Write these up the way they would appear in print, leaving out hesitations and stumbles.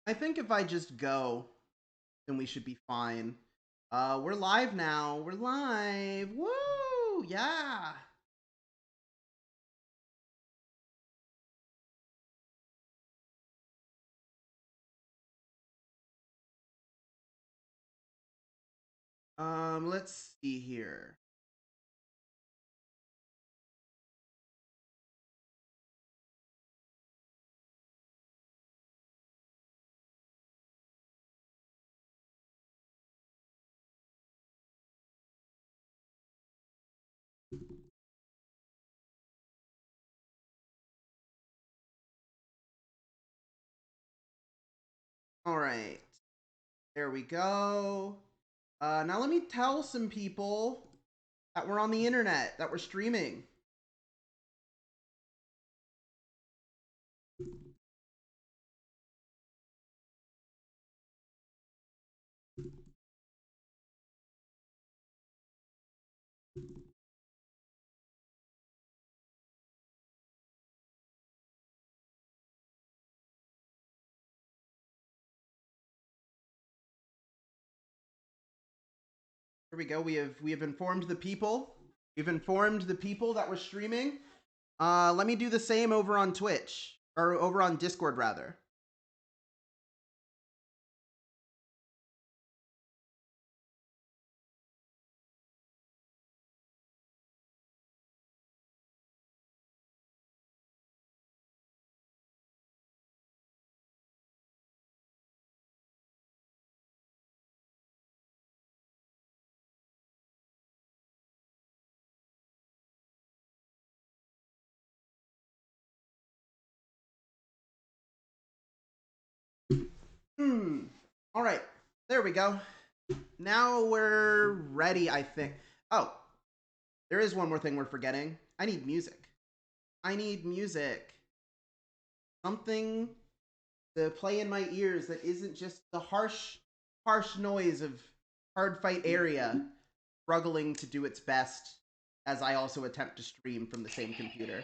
I think if I just go, then we should be fine. We're live now. We're live. Woo! Yeah. Let's see here. All right. There we go. Now let me tell some people that we're on the internet, that we're streaming. Here we go. We have informed the people. We've informed the people that we're streaming. Let me do the same over on Twitch or over on Discord rather. Hmm. All right. There we go. Now we're ready, I think. Oh, there is one more thing we're forgetting. I need music. I need music. Something to play in my ears that isn't just the harsh noise of hard fight area struggling to do its best as I also attempt to stream from the same computer.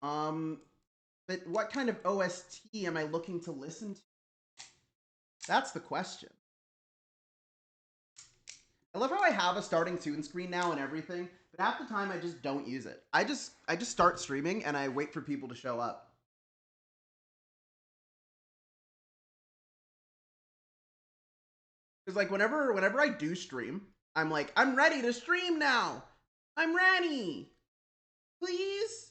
Um, but what kind of OST am I looking to listen to? That's the question. I love how I have a starting tune screen now and everything, but half the time I just don't use it. I just start streaming and I wait for people to show up. Because like whenever I do stream, I'm like, I'm ready to stream now. I'm ready. Please.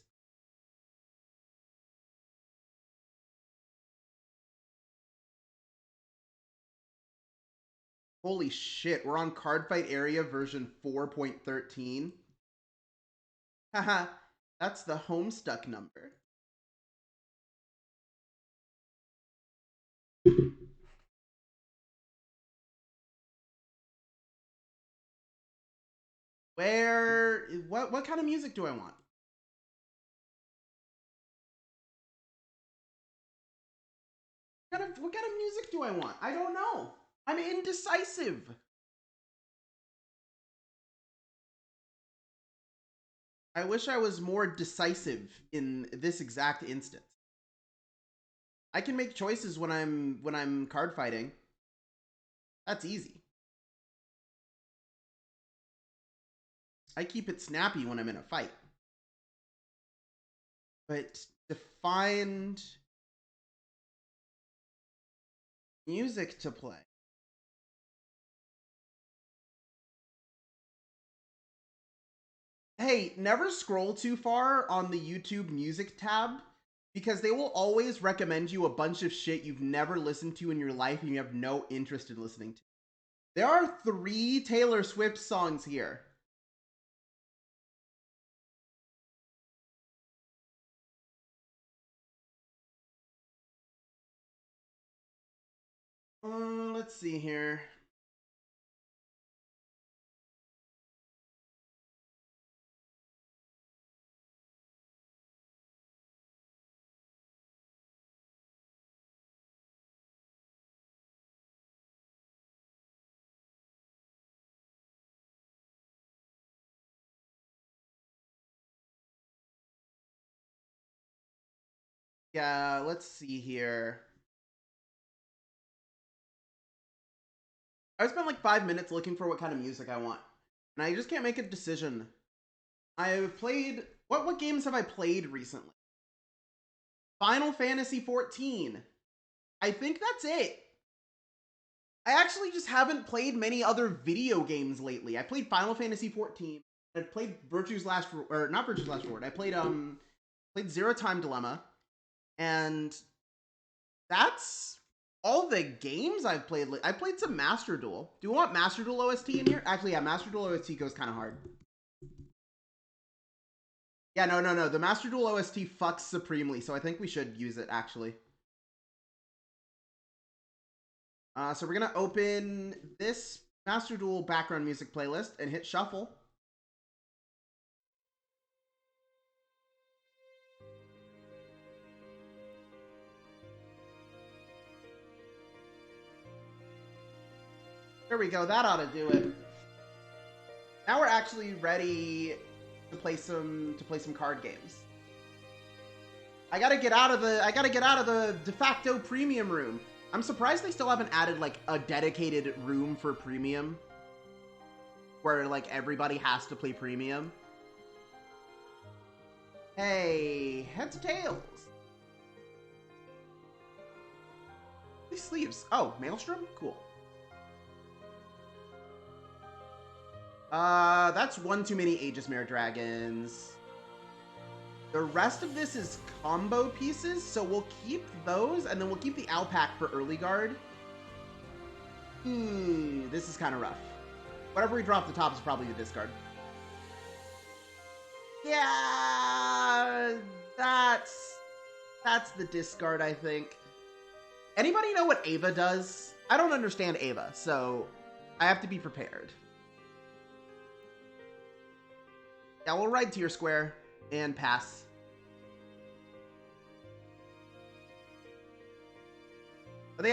Holy shit, we're on Cardfight Area version 4.13. Haha, that's the Homestuck number. Where what kind of music do I want? What kind of music do I want? I don't know. I'm indecisive. I wish I was more decisive in this exact instance. I can make choices when I'm card fighting. That's easy. I keep it snappy when I'm in a fight. But to find music to play. Hey, never scroll too far on the YouTube music tab because they will always recommend you a bunch of shit you've never listened to in your life and you have no interest in listening to. There are 3 Taylor Swift songs here. Let's see here. Yeah, let's see here. I spent like 5 minutes looking for what kind of music I want, and I just can't make a decision. I've played what games have I played recently? Final Fantasy 14. I think that's it. I actually just haven't played many other video games lately. I played Final Fantasy 14. I played Virtue's Last or not Virtue's Last Reward. I played Zero Time Dilemma, and that's all the games I've played. I played some Master Duel. Do you want Master Duel OST in here? Actually, yeah, Master Duel OST goes kind of hard. Yeah, no. The Master Duel OST fucks supremely, so I think we should use it, actually. So we're going to open this Master Duel background music playlist and hit shuffle. There we go. That ought to do it. Now we're actually ready to play some card games. I gotta get out of the de facto premium room. I'm surprised they still haven't added like a dedicated room for premium, where like everybody has to play premium. Hey, heads or tails? These sleeves. Oh, Maelstrom? Cool. That's one too many Aegis Mirror Dragons. The rest of this is combo pieces, so we'll keep those, and then we'll keep the Alpac for early guard. This is kind of rough. Whatever we draw off the top is probably the discard. Yeah, that's the discard, I think. Anybody know what Ava does? I don't understand Ava, so I have to be prepared. Yeah, we'll ride to your square and pass. But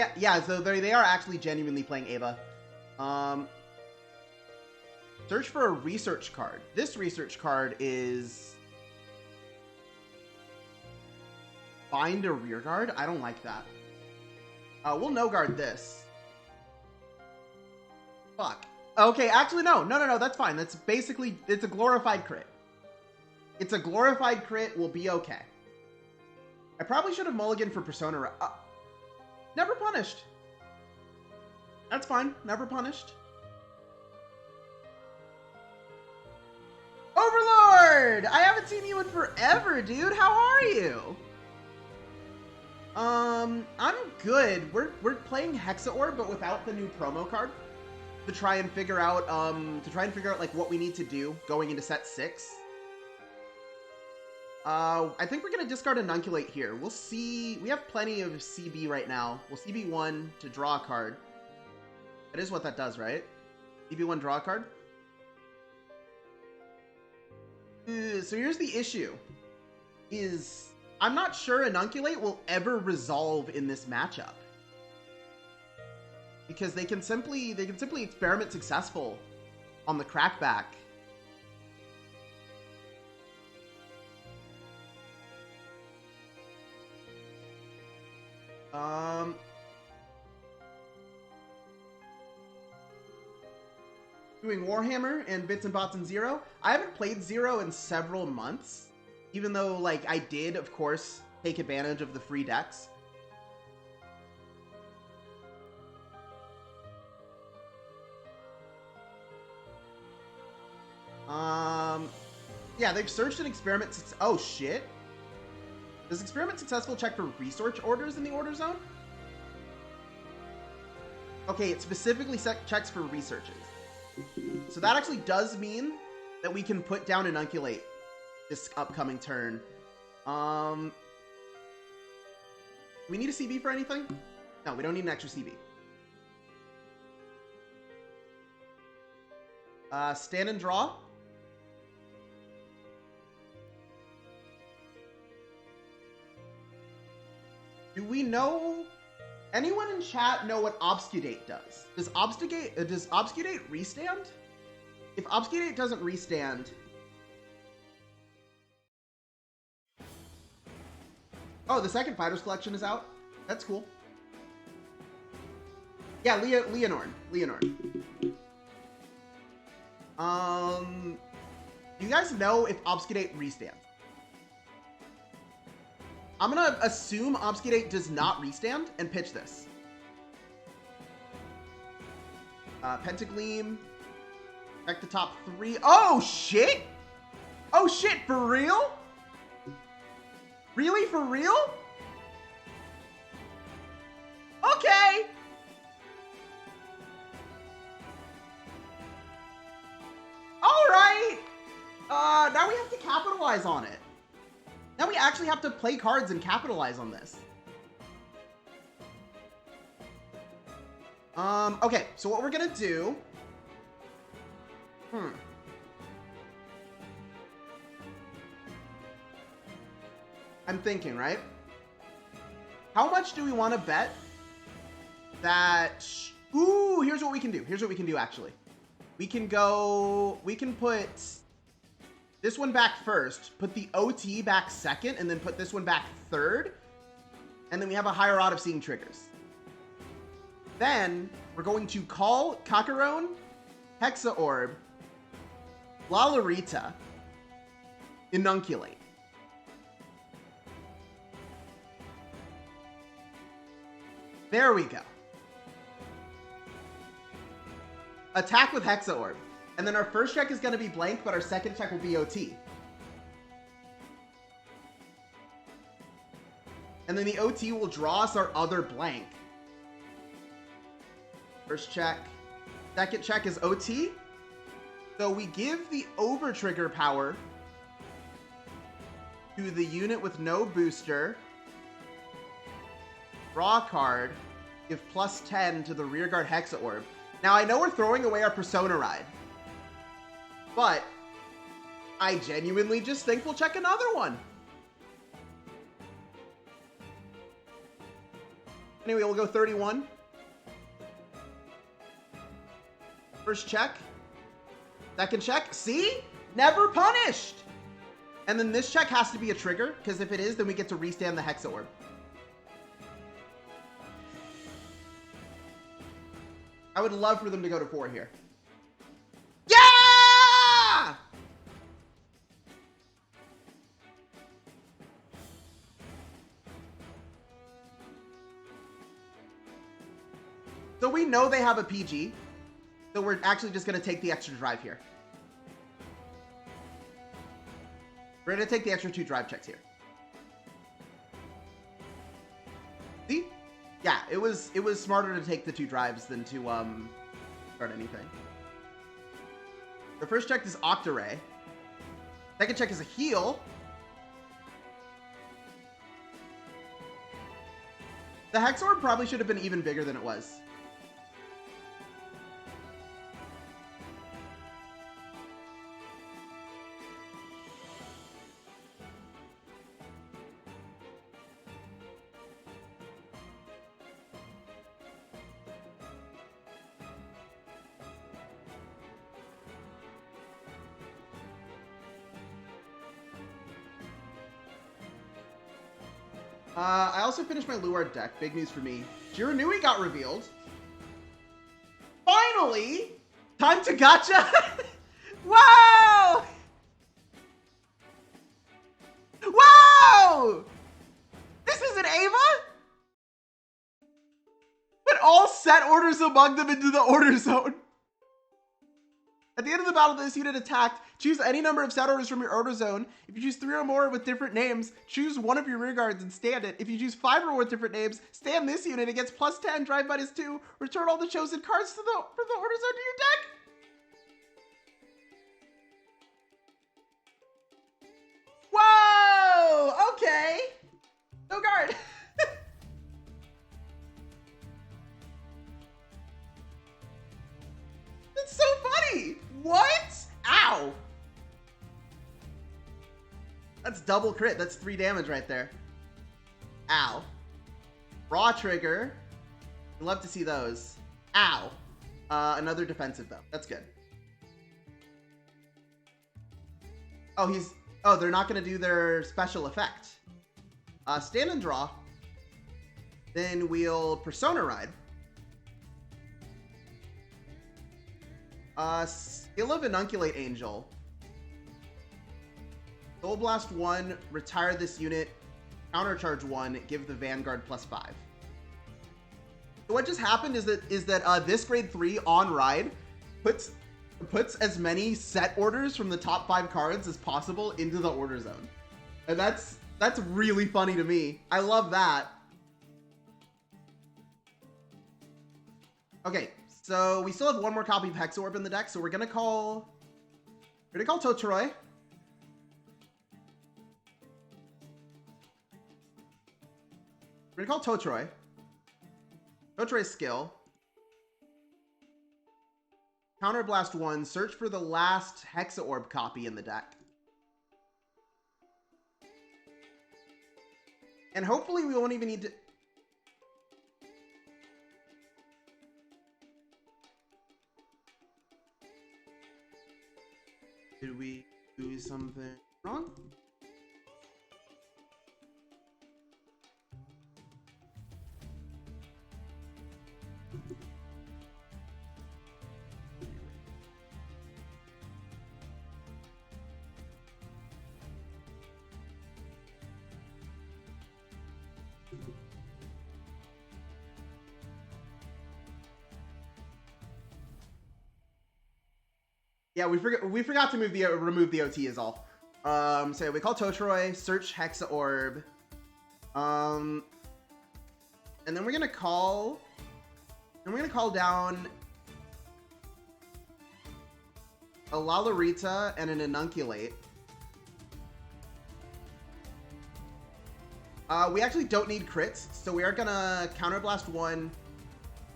so they are actually genuinely playing Ava. Search for a research card. This research card is bind a rear guard. I don't like that. We'll no guard this. Fuck. Okay, actually, no, that's fine. That's basically, it's a glorified crit. It's a glorified crit, we'll be okay. I probably should have mulliganed for Persona. Never punished. That's fine, never punished. Overlord! I haven't seen you in forever, dude. How are you? I'm good. We're playing Hexaorb, but without the new promo card. To try and figure out like what we need to do going into set 6. I think we're gonna discard Inunculate here. We'll see. We have plenty of CB right now. We'll CB1 to draw a card. That is what that does, right? CB1 draw a card. So here's the issue. I'm not sure Inunculate will ever resolve in this matchup. Because they can simply experiment successful on the crackback. Doing Warhammer and Bits and Bots and Zero. I haven't played Zero in several months, even though like I did, of course, take advantage of the free decks. Yeah, they've searched an experiment. Oh shit! Does experiment successful check for research orders in the order zone? Okay, it specifically checks for researches. So that actually does mean that we can put down Inunculate this upcoming turn. Do we need a CB for anything? No, we don't need an extra CB. Stand and draw. Do we know... Anyone in chat know what Obscudate does? Does Obscudate restand? If Obscudate doesn't restand... Oh, the second Fighters Collection is out. That's cool. Yeah, Leonord. Do you guys know if Obscudate restands? I'm gonna assume Obscudate does not restand and pitch this. Pentagleam. Check the top 3. Oh, shit! Oh, shit, for real? Really, for real? Okay! Alright! Now we have to capitalize on it. Now we actually have to play cards and capitalize on this. Okay, so what we're gonna do... I'm thinking, right? How much do we want to bet that... Ooh, here's what we can do. Here's what we can do, actually. We can put this one back first, put the OT back second, and then put this one back third. And then we have a higher odd of seeing triggers. Then we're going to call Kakarone, Hexaorb, Lalarita, Inunculate. There we go. Attack with Hexaorb. And then our first check is going to be blank, but our second check will be OT. And then the OT will draw us our other blank. First check. Second check is OT. So we give the over trigger power to the unit with no booster. Draw a card. Give plus 10 to the rearguard Hexaorb. Now, I know we're throwing away our Persona Ride, but I genuinely just think we'll check another one. Anyway, we'll go 31. First check. Second check. See? Never punished! And then this check has to be a trigger, because if it is, then we get to restand the Hexaorb. I would love for them to go to 4 here. Yeah! So we know they have a PG. So we're actually just going to take the extra drive here. We're going to take the extra 2 drive checks here. See? Yeah, it was smarter to take the 2 drives than to start anything. The first check is Octaray. Second check is a heal. The Hexaorb probably should have been even bigger than it was. I also finished my Luard deck. Big news for me. Jiranui got revealed. Finally! Time to gacha! Wow! Wow! This is an Ava? Put all set orders among them into the order zone. At the end of the battle, this unit attacked. Choose any number of set orders from your order zone. If you choose 3 or more with different names, choose one of your rear guards and stand it. If you choose 5 or more with different names, stand this unit. It gets plus 10, drive -2. Return all the chosen cards from the order zone to your deck. Whoa! Okay. No guard. That's so funny. What? Ow. That's double crit. That's 3 damage right there. Ow. Raw trigger. I'd love to see those. Ow. Another defensive though. That's good. Oh, they're not going to do their special effect. Stand and draw. Then we'll Persona Ride. Skill of Inunculate Angel. Soul Blast 1, retire this unit, countercharge 1, give the Vanguard +5. So what just happened is that this grade 3 on ride puts as many set orders from the top 5 cards as possible into the order zone. And that's really funny to me. I love that. Okay, so we still have one more copy of Hexaorb in the deck, so we're gonna call Totoroi. We're gonna call Totoroi. Totoroi's skill. Counterblast 1, search for the last Hexaorb copy in the deck. And hopefully we won't even need to... Did we do something wrong? Yeah, we forgot to remove the OT is all. So we call Totoroi, search Hexaorb. And then we're gonna call down a Lalarita and an Inunculate. We actually don't need crits, so we are gonna Counterblast 1,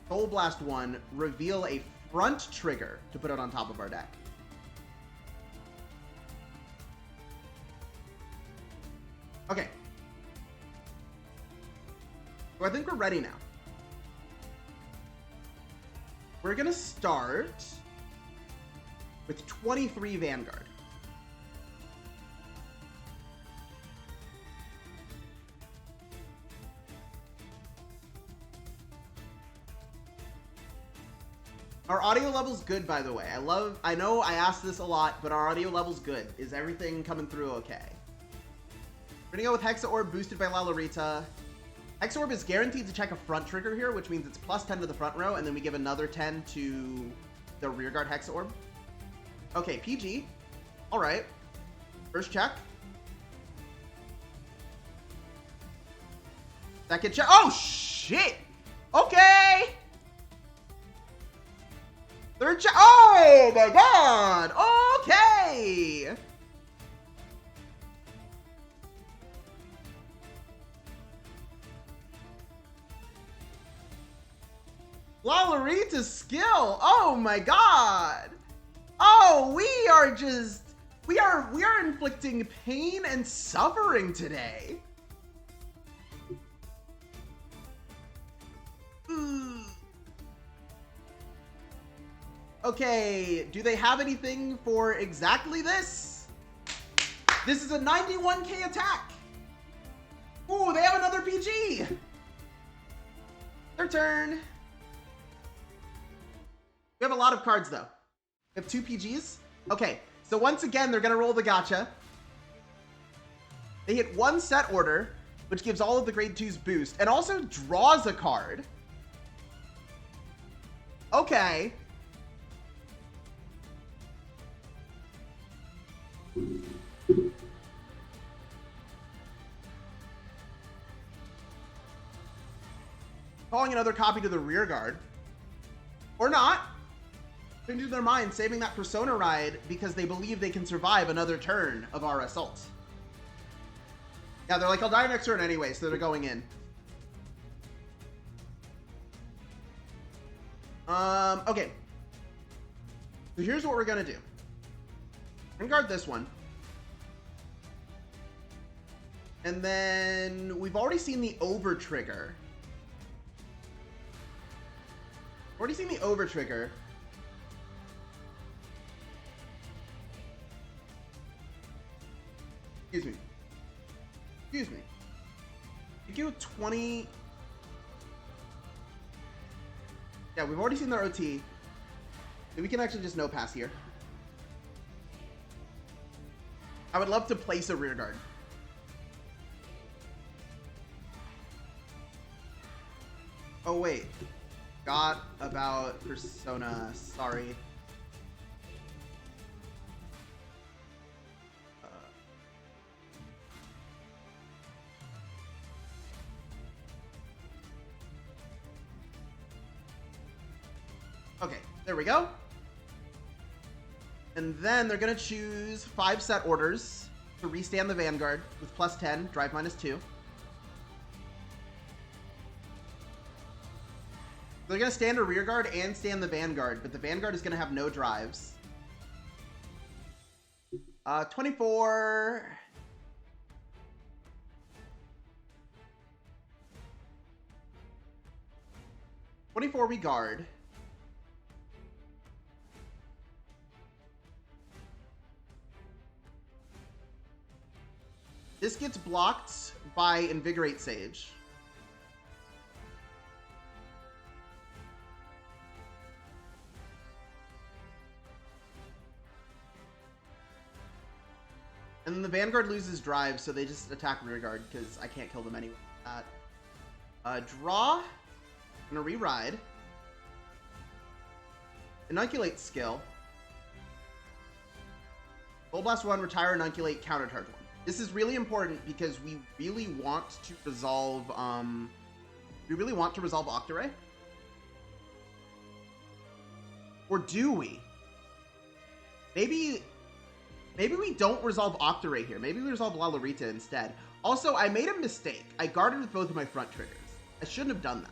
Soul Blast 1, reveal a front trigger to put it on top of our deck. Okay. So I think we're ready now. We're gonna start with 23 Vanguard. Our audio level's good, by the way. I know I asked this a lot, but our audio level's good. Is everything coming through okay? We're gonna go with Hexaorb boosted by Lalarita. Hexaorb is guaranteed to check a front trigger here, which means it's +10 to the front row, and then we give another 10 to the rearguard Hexaorb. Okay, PG. All right. First check. Second check. Oh, shit! Okay! Third check. Oh, my God! Okay! Lalarita's skill. Oh my God. Oh, we are inflicting pain and suffering today. Okay, do they have anything for exactly this? This is a 91k attack. Ooh, they have another PG. Their turn. We have a lot of cards, though. We have 2 PGs. Okay, so once again, they're going to roll the gacha. They hit 1 set order, which gives all of the grade 2s boost, and also draws a card. Okay. Calling another copy to the rear guard. Or not. Changing their mind, saving that Persona Ride because they believe they can survive another turn of our assault. Yeah, they're like, I'll die next turn anyway, so they're going in. Okay. So here's what we're gonna do. We're gonna guard this one. And then we've already seen the over trigger. Already seen the over trigger. Excuse me. go 20. Yeah, we've already seen their OT. So we can actually just no pass here. I would love to place a rear guard. Oh, wait. Forgot about Persona. Sorry. Okay, there we go. And then they're going to choose 5 set orders to restand the Vanguard with +10, drive -2. They're going to stand a rear guard and stand the Vanguard, but the Vanguard is going to have no drives. 24. We guard. This gets blocked by Invigorate Sage. And then the Vanguard loses drive, so they just attack rearguard because I can't kill them anyway. Draw. I'm gonna re-ride. Inoculate skill. Full Blast 1, retire, inoculate, countercharge 1. This is really important because we really want to resolve Octare. Or do we? Maybe we don't resolve Octare here. Maybe we resolve Lalarita instead. Also, I made a mistake. I guarded with both of my front triggers. I shouldn't have done that.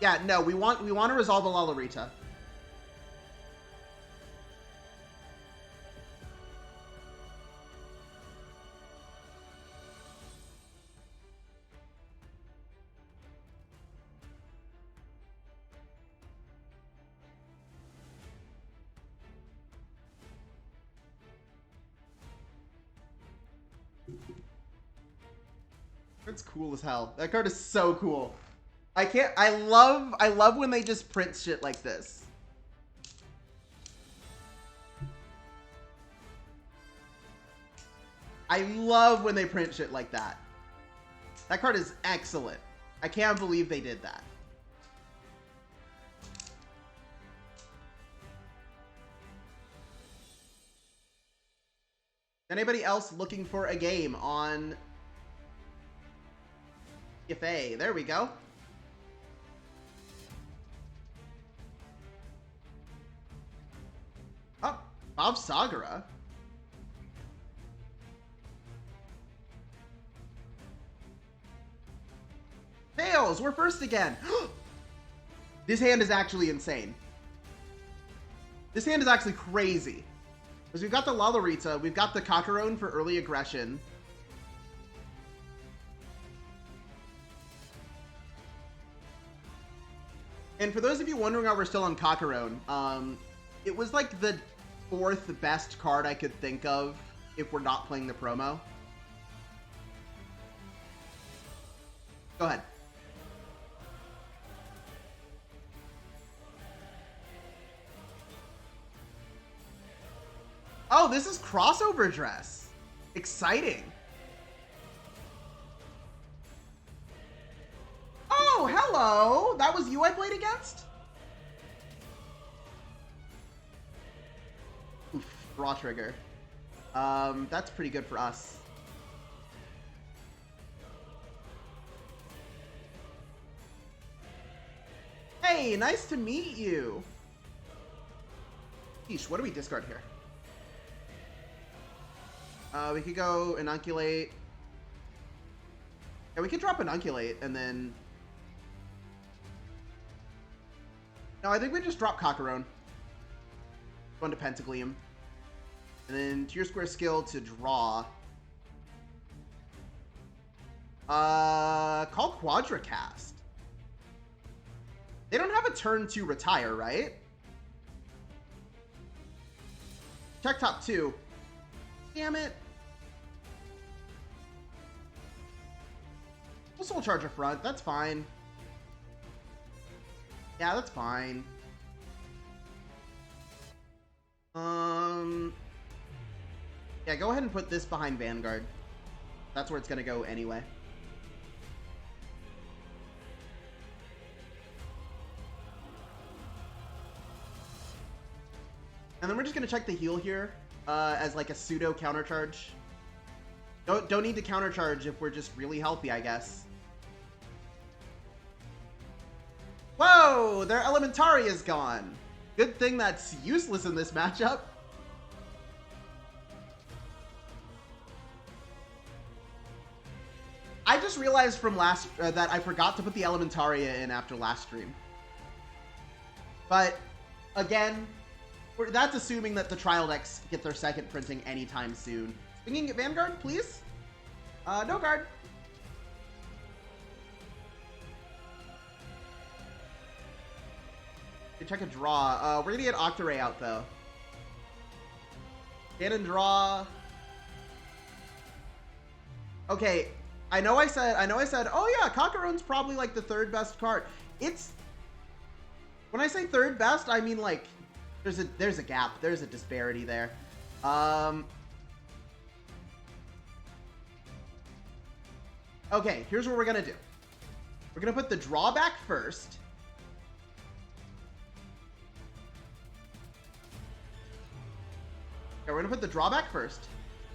Yeah, no, we want to resolve a Lalarita. It's cool as hell. That card is so cool. I love when they just print shit like this. I love when they print shit like that. That card is excellent. I can't believe they did that. Anybody else looking for a game on TFA? There we go. Oh, Bob Sagara. Fails! We're first again! This hand is actually insane. This hand is actually crazy. Because we've got the Lalarita, we've got the Kakarone for early aggression. And for those of you wondering why we're still on Kakarone, it was like the 4th best card I could think of if we're not playing the promo. Go ahead. Oh, this is crossover dress. Exciting. Oh, hello. That was you I played against? Oof, raw trigger. That's pretty good for us. Hey, nice to meet you. Yeesh, what do we discard here? We could go Inoculate. Yeah, we could drop Inoculate and then... No, I think we just drop Kakarone. Go into Pentagleam. And then to your square skill to draw. Call Quadracast. They don't have a turn to retire, right? Check top 2. Damn it. We'll Soul Charger front. That's fine. Yeah, that's fine. Yeah, go ahead and put this behind Vanguard. That's where it's gonna go anyway. And then we're just gonna check the heal here as like a pseudo countercharge. Don't need to countercharge if we're just really healthy, I guess. Whoa! Their Elementary is gone. Good thing that's useless in this matchup. I just realized from last that I forgot to put the Elementaria in after last stream. But again, that's assuming that the trial decks get their second printing anytime soon. Swinging at Vanguard, please? No guard. Check a draw. We're gonna get Octaray out though. Cannon draw. Okay, I know I said, oh yeah, Kakaro's probably like the third best card. It's, when I say third best, I mean like, there's a gap, there's a disparity there. Okay, here's what we're gonna do. We're gonna put the drawback first. Okay, we're gonna put the drawback first,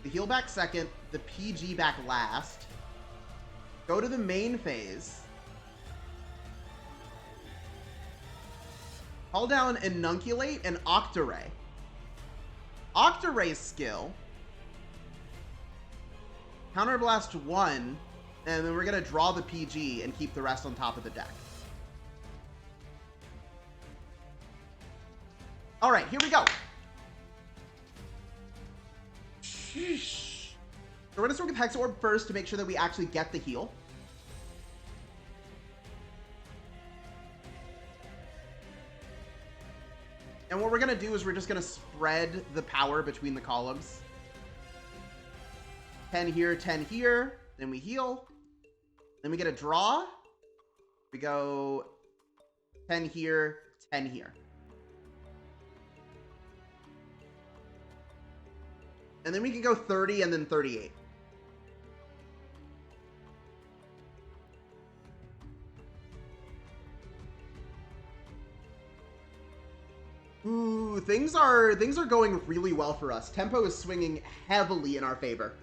the heal back second, the PG back last. Go to the main phase. Call down Inunculate and Octaray. Octaray's skill. Counterblast 1, and then we're gonna draw the PG and keep the rest on top of the deck. Alright, here we go. Sheesh. So we're gonna start with Hexaorb first to make sure that we actually get the heal. And what we're gonna do is we're just gonna spread the power between the columns. 10 here, 10 here. Then we heal. Then we get a draw. We go 10 here, 10 here. And then we can go 30 and then 38. Ooh, things are going really well for us. Tempo is swinging heavily in our favor.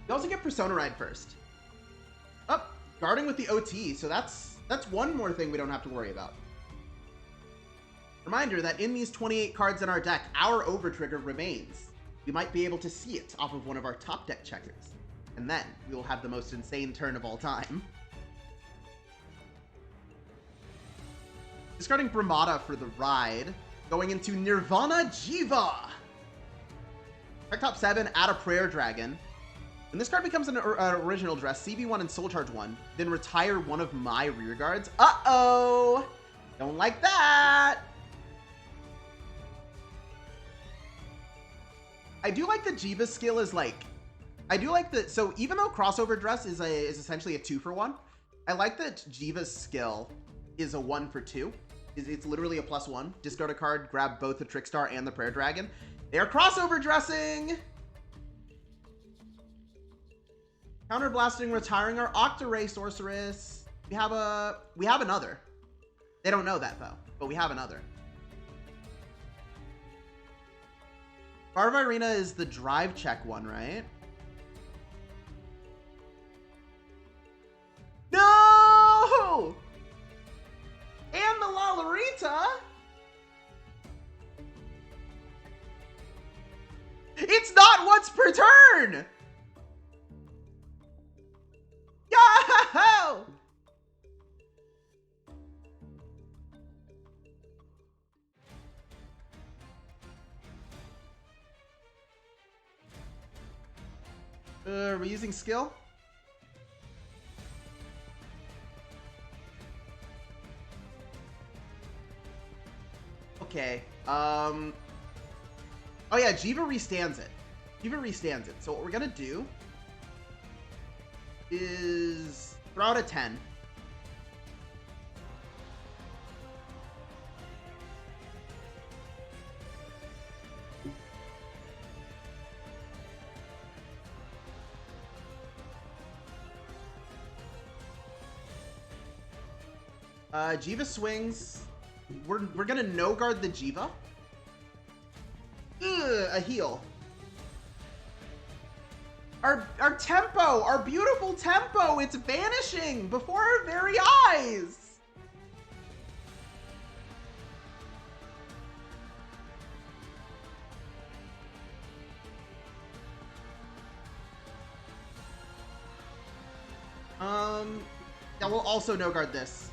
We also get Persona Ride first. Oh, guarding with the OT, so that's one more thing we don't have to worry about. Reminder that in these 28 cards in our deck, our Overtrigger remains. We might be able to see it off of one of our top deck checkers. And then we will have the most insane turn of all time. Discarding Brahmata for the ride. Going into Nirvana Jiva. Check top 7, add a Prayer Dragon. When this card becomes an original dress, CV1 and Soul Charge 1, then retire one of my rear guards. Uh-oh! Don't like that! I do like the Jiva skill is like... I do like the... So even though Crossover Dress is essentially a 2-for-1, I like that Jiva's skill is a 1-for-2. It's literally a +1. Discard a card, grab both the Trickstar and the Prayer Dragon. They are Crossover Dressing! Counterblasting, retiring our Octaray Sorceress. We have another. They don't know that though, but we have another. Bar of Irina is the drive check one, right? No! And the Lalarita? It's not once per turn! Yo! Are we using skill? Okay. Oh yeah, Jiva restands it. Jiva restands it. So what we're gonna do is throw out a 10. Jiva swings. We're gonna no guard the Jiva. Ugh, a heal. Our tempo, our beautiful tempo, it's vanishing before our very eyes. Yeah, we'll also no guard this.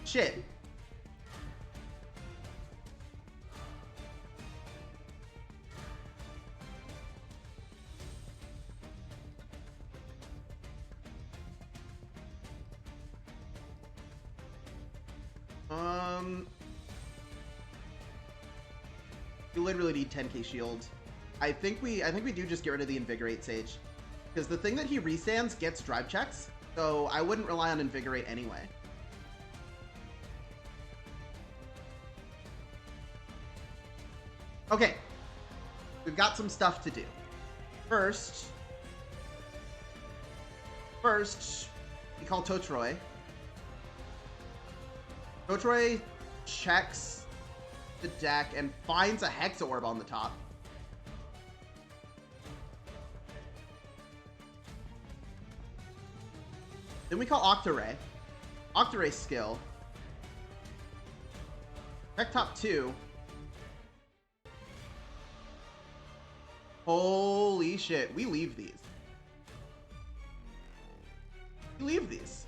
Shit. We literally need 10k shield. I think we do just get rid of the Invigorate Sage. Because the thing that he restands gets drive checks, so I wouldn't rely on Invigorate anyway. Okay. We've got some stuff to do. First, we call Totroy. Totroy checks the deck and finds a Hexaorb on the top. Then we call Octaray. Octaray skill. Check top 2. Holy shit, we leave these. We leave these.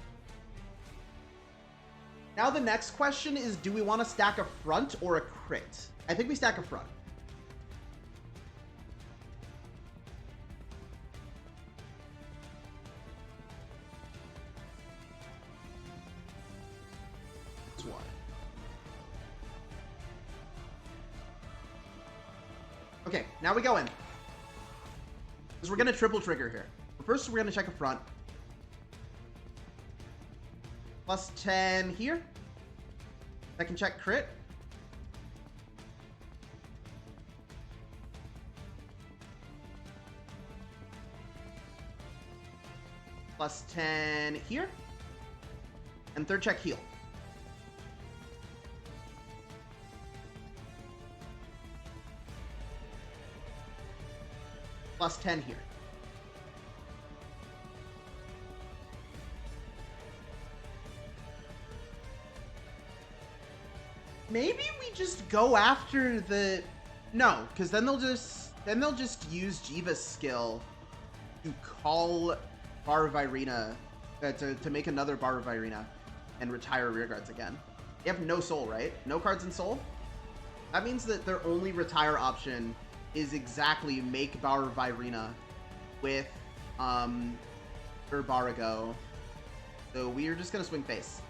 Now the next question is, do we want to stack a front or a crit? I think we stack a front. That's one. Okay, now we go in. Because we're going to triple trigger here. First, we're going to check a front. Plus 10 here. Second check crit. Plus 10 here. And third check heal. Plus 10 here. Maybe we just go after the... No, because then they'll just use Jiva's skill to call Bar of Irina, to make another Bar of Irina and retire rearguards again. They have no soul, right? No cards in soul? That means that their only retire option is exactly make Bar of Irina with Urbarago. So we are just gonna swing face.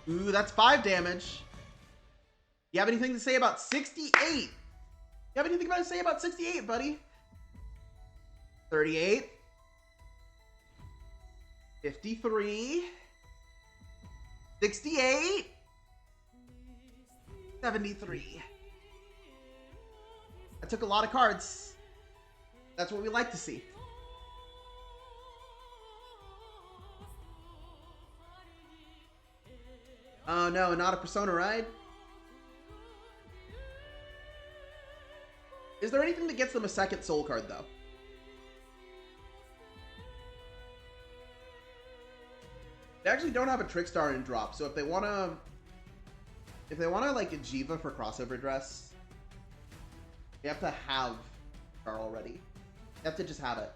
Ooh, that's 5 damage. You have anything to say about 68? You have anything to say about 68, buddy? 38. 53. 68. 73. I took a lot of cards. That's what we like to see. Oh no, not a Persona ride? Is there anything that gets them a second soul card, though? They actually don't have a Trickstar in drop, so if they wanna like a Jiva for crossover dress, they have to have Star already. They have to just have it.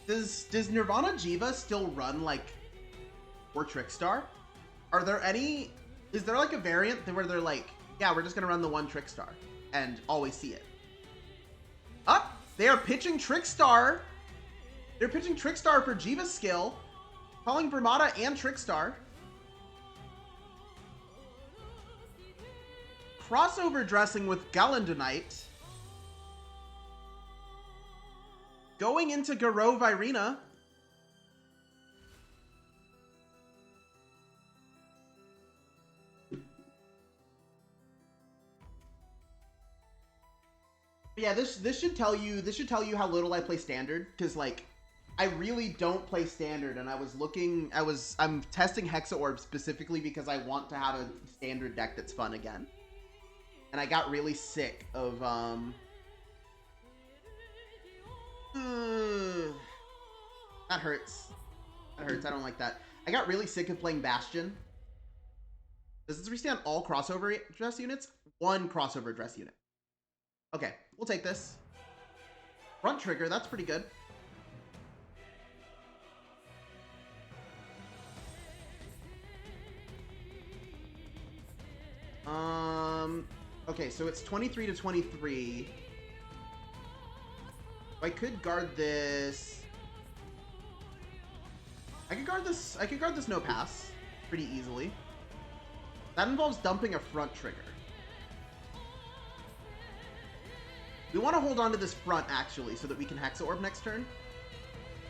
Does Nirvana Jiva still run like or Trickstar? Are there any? Is there like a variant where they're like, yeah, we're just gonna run the one Trickstar and always see it? Up, they are pitching Trickstar. They're pitching Trickstar for Jiva's skill, calling Brahmata and Trickstar. Crossover dressing with Galendonite. Going into Garou Virina. Yeah, this should tell you how little I play Standard, because like I really don't play Standard, and I'm testing Hexaorb specifically because I want to have a Standard deck that's fun again. And I got really sick of that hurts. That hurts. I don't like that. I got really sick of playing Bastion. Does this restand all crossover dress units? One crossover dress unit. Okay, we'll take this. Front trigger, that's pretty good. Okay, so it's 23 to 23. I could guard this. I could guard this no pass pretty easily. That involves dumping a front trigger. We want to hold on to this front, actually, so that we can Hexaorb next turn.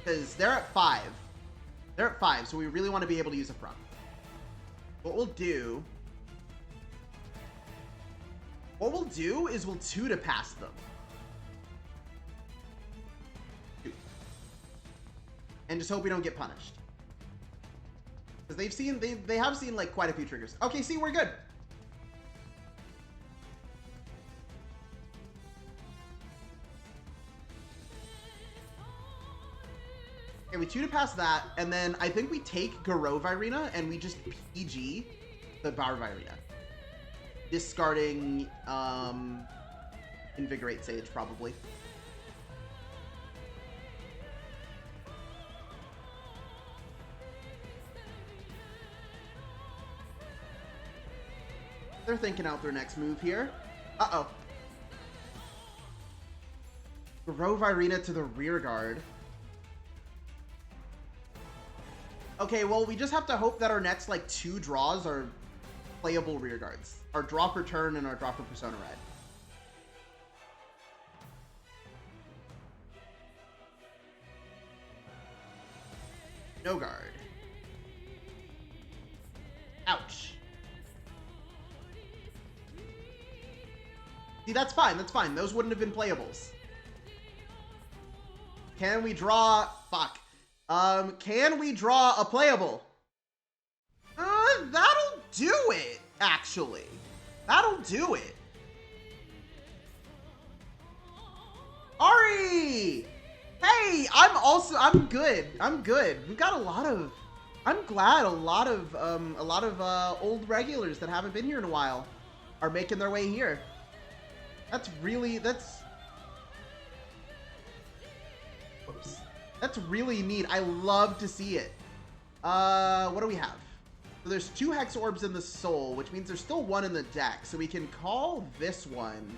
Because they're at 5. They're at 5, so we really want to be able to use a front. What we'll do is we'll 2 to pass them. 2. And just hope we don't get punished. Because they have seen like quite a few triggers. Okay, see, we're good. Okay, we 2 to pass that, and then I think we take Garou Virina and we just PG the Bar Virina. Discarding Invigorate Sage, probably. They're thinking out their next move here. Uh-oh. Garou Virina to the rear guard. Okay, well, we just have to hope that our next, like, 2 draws are playable rear guards. Our draw for turn and our draw for Persona Red. No guard. Ouch. See, that's fine, that's fine. Those wouldn't have been playables. Can we draw... Fuck. Can we draw a playable? That'll do it, actually. That'll do it. Ari! Hey, I'm good. I'm good. We've got a lot of... I'm glad a lot of old regulars that haven't been here in a while are making their way here. That's really... Whoops. That's really neat. I love to see it. What do we have? So there's 2 Hexaorbs in the Soul, which means there's still 1 in the deck. So we can call this one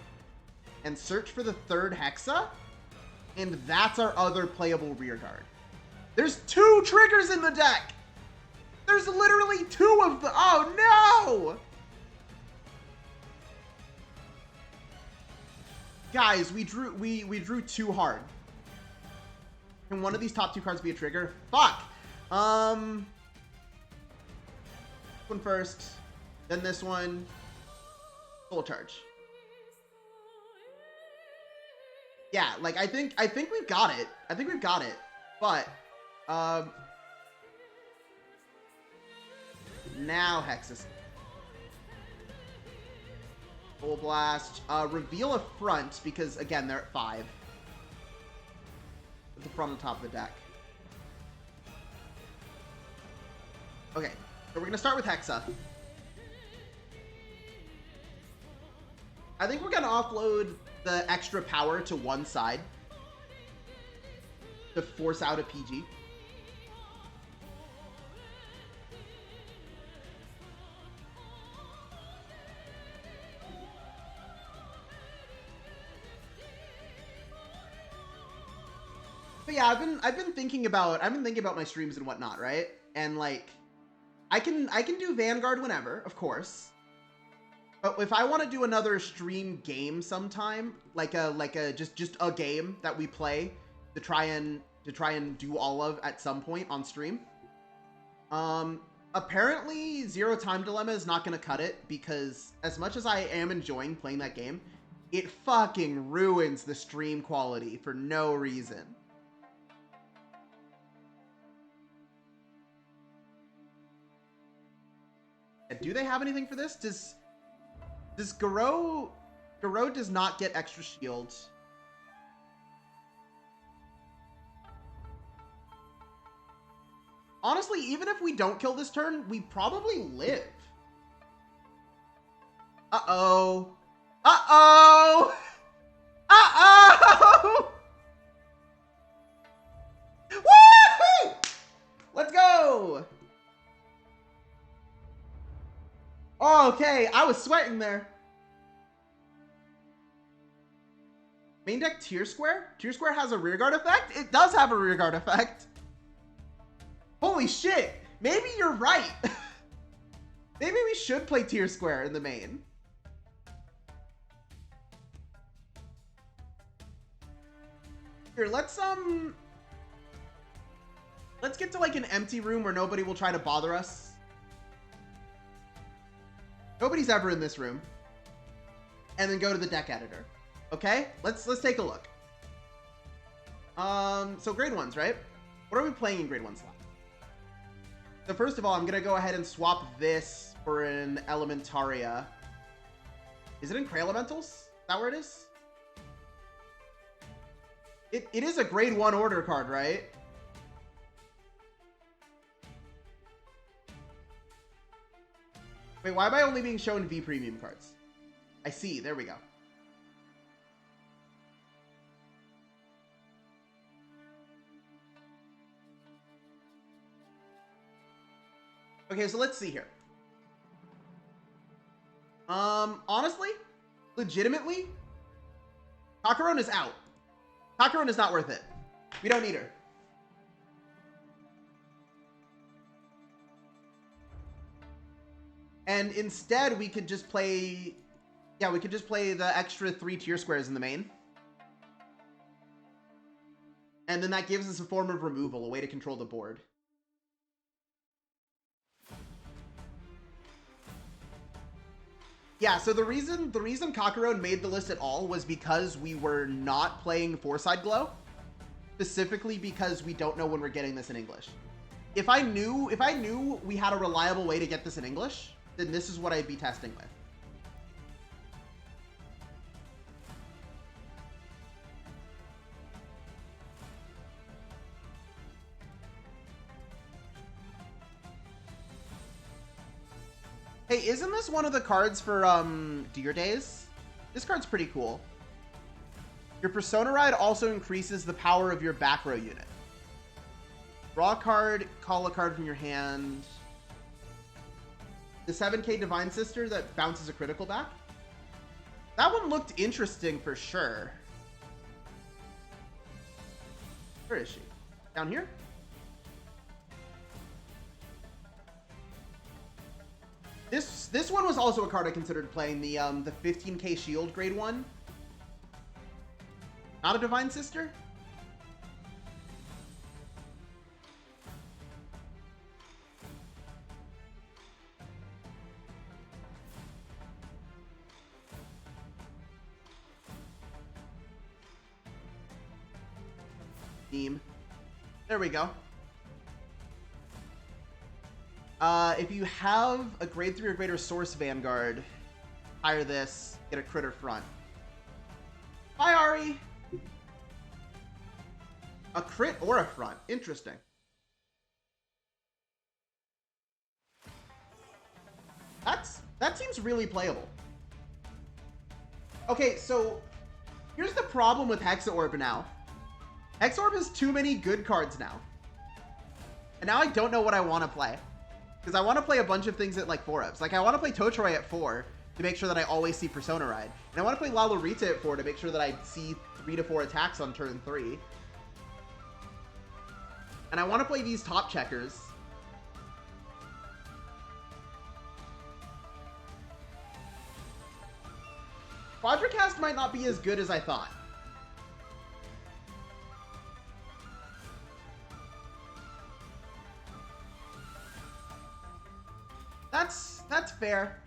and search for the 3rd Hexa, and that's our other playable rear guard. There's 2 triggers in the deck! There's literally 2 of them! Oh, no! Guys, we drew too hard. Can one of these top 2 cards be a trigger? Fuck! This one first, then this one. Soul Charge. Yeah, like I think we've got it. I think we've got it. But now Hexus. Full Blast. Reveal a front because again they're at 5. Put the front on top of the deck. Okay, so we're gonna start with Hexa. I think we're gonna offload the extra power to one side to force out a PG. But yeah, I've been thinking about my streams and whatnot, right? And like, I can do Vanguard whenever, of course. But if I want to do another stream game sometime, like a just a game that we play to try and do all of at some point on stream. Apparently Zero Time Dilemma is not going to cut it, because as much as I am enjoying playing that game, it fucking ruins the stream quality for no reason. Do they have anything for this? Does Garou does not get extra shield. Honestly, even if we don't kill this turn, we probably live. Uh-oh. Uh-oh! Uh-oh! Woo! Let's go! Oh, okay, I was sweating there. Main deck Tier Square? Tier Square has a rearguard effect? It does have a rearguard effect. Holy shit! Maybe you're right. Maybe we should play Tier Square in the main. Here, let's get to like an empty room where nobody will try to bother us. Nobody's ever in this room. And then go to the deck editor. Okay? Let's take a look. So grade 1s, right? What are we playing in grade 1 slot? So first of all, I'm gonna go ahead and swap this for an Elementaria. Is it in Cray Elementals? Is that where it is? It is a grade 1 order card, right? Wait, why am I only being shown V premium cards? I see, there we go. Okay, so let's see here. Honestly, legitimately, Kakarone is out. Kakarone is not worth it. We don't need her. And instead, we could just play... Yeah, we could just play the extra 3 tier squares in the main. And then that gives us a form of removal, a way to control the board. Yeah, so the reason Kakarone made the list at all was because we were not playing Four-Side Glow. Specifically because we don't know when we're getting this in English. If I knew we had a reliable way to get this in English, then this is what I'd be testing with. Hey, isn't this one of the cards for Deer Days? This card's pretty cool. Your Persona Ride also increases the power of your back row unit. Draw a card, call a card from your hand. The 7K Divine Sister that bounces a critical back. That one looked interesting for sure. Where is she? Down here? This one was also a card I considered playing, the 15K Shield grade 1. Not a Divine Sister? Theme. There we go. If you have a grade 3 or greater Source Vanguard, hire this, get a critter front. Hi, Ari! A crit or a front. Interesting. That seems really playable. Okay, so Here's the problem with Hexaorb now. Hexaorb has too many good cards now. And now I don't know what I want to play. Because I want to play a bunch of things at like 4-ups. Like I want to play Totroy at 4 to make sure that I always see Persona Ride. And I want to play Lalurita at 4 to make sure that I see 3 to 4 attacks on turn 3. And I want to play these top checkers. Quadracast might not be as good as I thought. That's fair.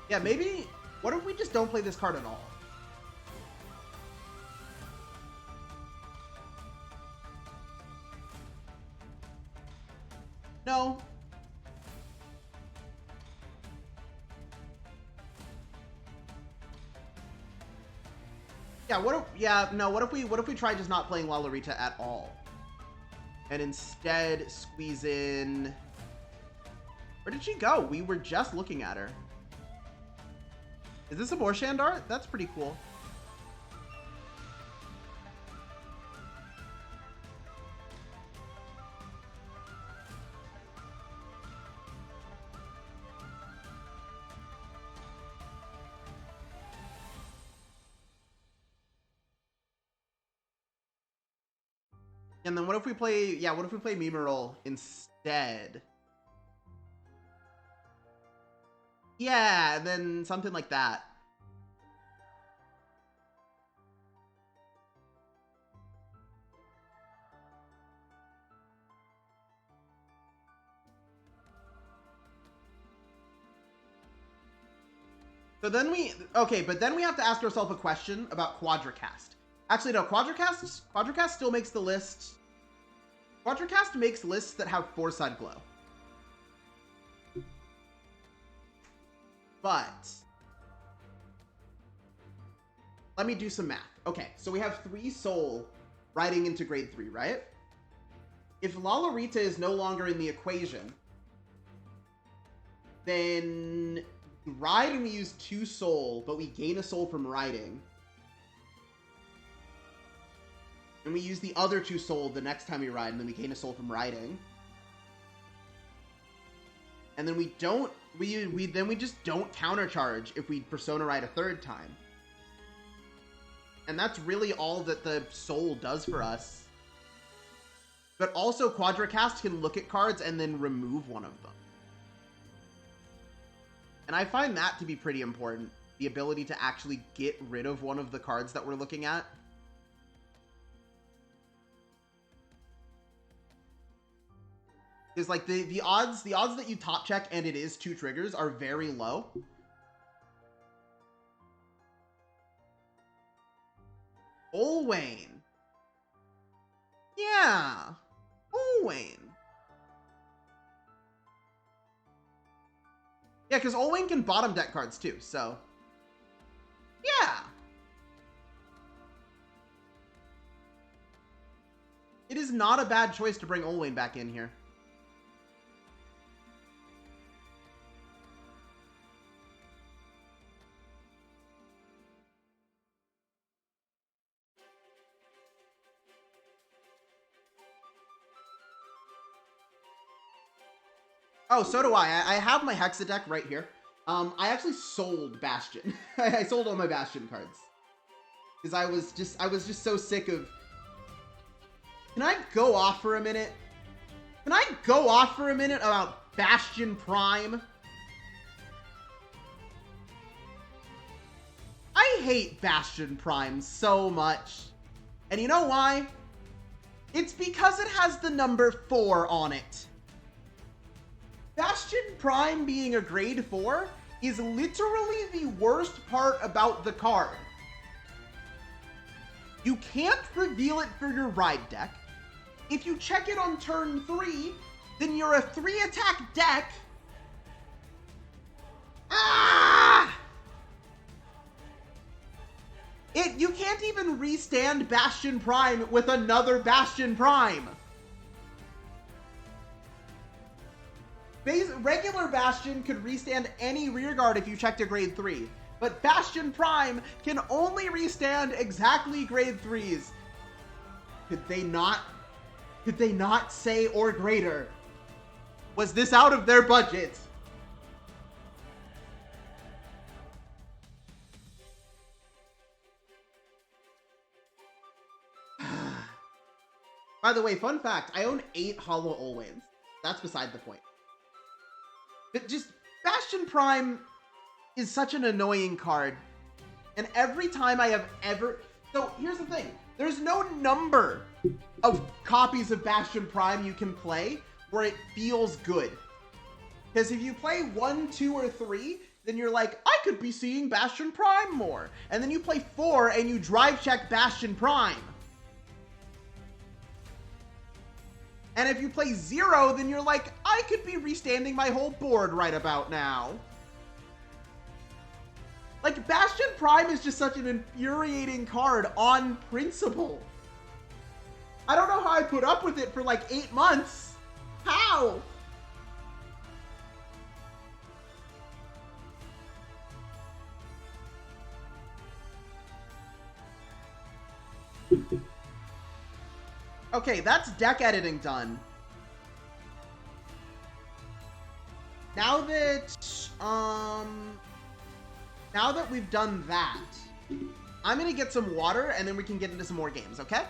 Yeah, maybe... What if we just don't play this card at all? No. Yeah, what if... Yeah, no, what if we try just not playing Lalurita at all? And instead squeeze in... Where did she go? We were just looking at her. Is this a Borshand art? That's pretty cool. And then what if we play... Yeah, what if we play Memeral instead? Yeah, then something like that. So then we... Okay, but then we have to ask ourselves a question about Quadracast. Actually, no, Quadracast still makes the list. Quadracast makes lists that have 4-side glow. But let me do some math. Okay, so we have 3 soul riding into grade 3, right? If Lalurita is no longer in the equation, then ride and we use 2 soul, but we gain a soul from riding. And we use the other 2 soul the next time we ride, and then we gain a soul from riding. And then we don't... We just don't countercharge if we Persona Ride a 3rd time. And that's really all that the soul does for us. But also Quadracast can look at cards and then remove one of them. And I find that to be pretty important. The ability to actually get rid of one of the cards that we're looking at. Because like the odds that you top check and it is 2 triggers are very low. Olwain. Yeah. Olwain. Yeah, because Olwain can bottom deck cards too, so. Yeah. It is not a bad choice to bring Olwain back in here. Oh, so do I. I have my Hexa deck right here. I actually sold Bastion. I sold all my Bastion cards. Because I was just so sick of... Can I go off for a minute? Can I go off for a minute about Bastion Prime? I hate Bastion Prime so much. And you know why? It's because it has the number 4 on it. Bastion Prime being a grade 4 is literally the worst part about the card. You can't reveal it for your ride deck. If you check it on turn 3, then you're a 3-attack deck. Ah! You can't even restand Bastion Prime with another Bastion Prime. Regular Bastion could restand any rearguard if you checked a grade 3. But Bastion Prime can only restand exactly grade 3s. Could they not say or greater? Was this out of their budget? By the way, fun fact, I own 8 Hollow Olwains. That's beside the point. But just, Bastion Prime is such an annoying card. And every time I have ever... So, here's the thing. There's no number of copies of Bastion Prime you can play where it feels good. Because if you play 1, 2, or 3, then you're like, I could be seeing Bastion Prime more. And then you play 4 and you drive check Bastion Prime. And if you play 0, then you're like, I could be restanding my whole board right about now. Like, Bastion Prime is just such an infuriating card on principle. I don't know how I put up with it for like 8 months. How? Okay, that's deck editing done. Now that we've done that, I'm gonna get some water and then we can get into some more games, okay?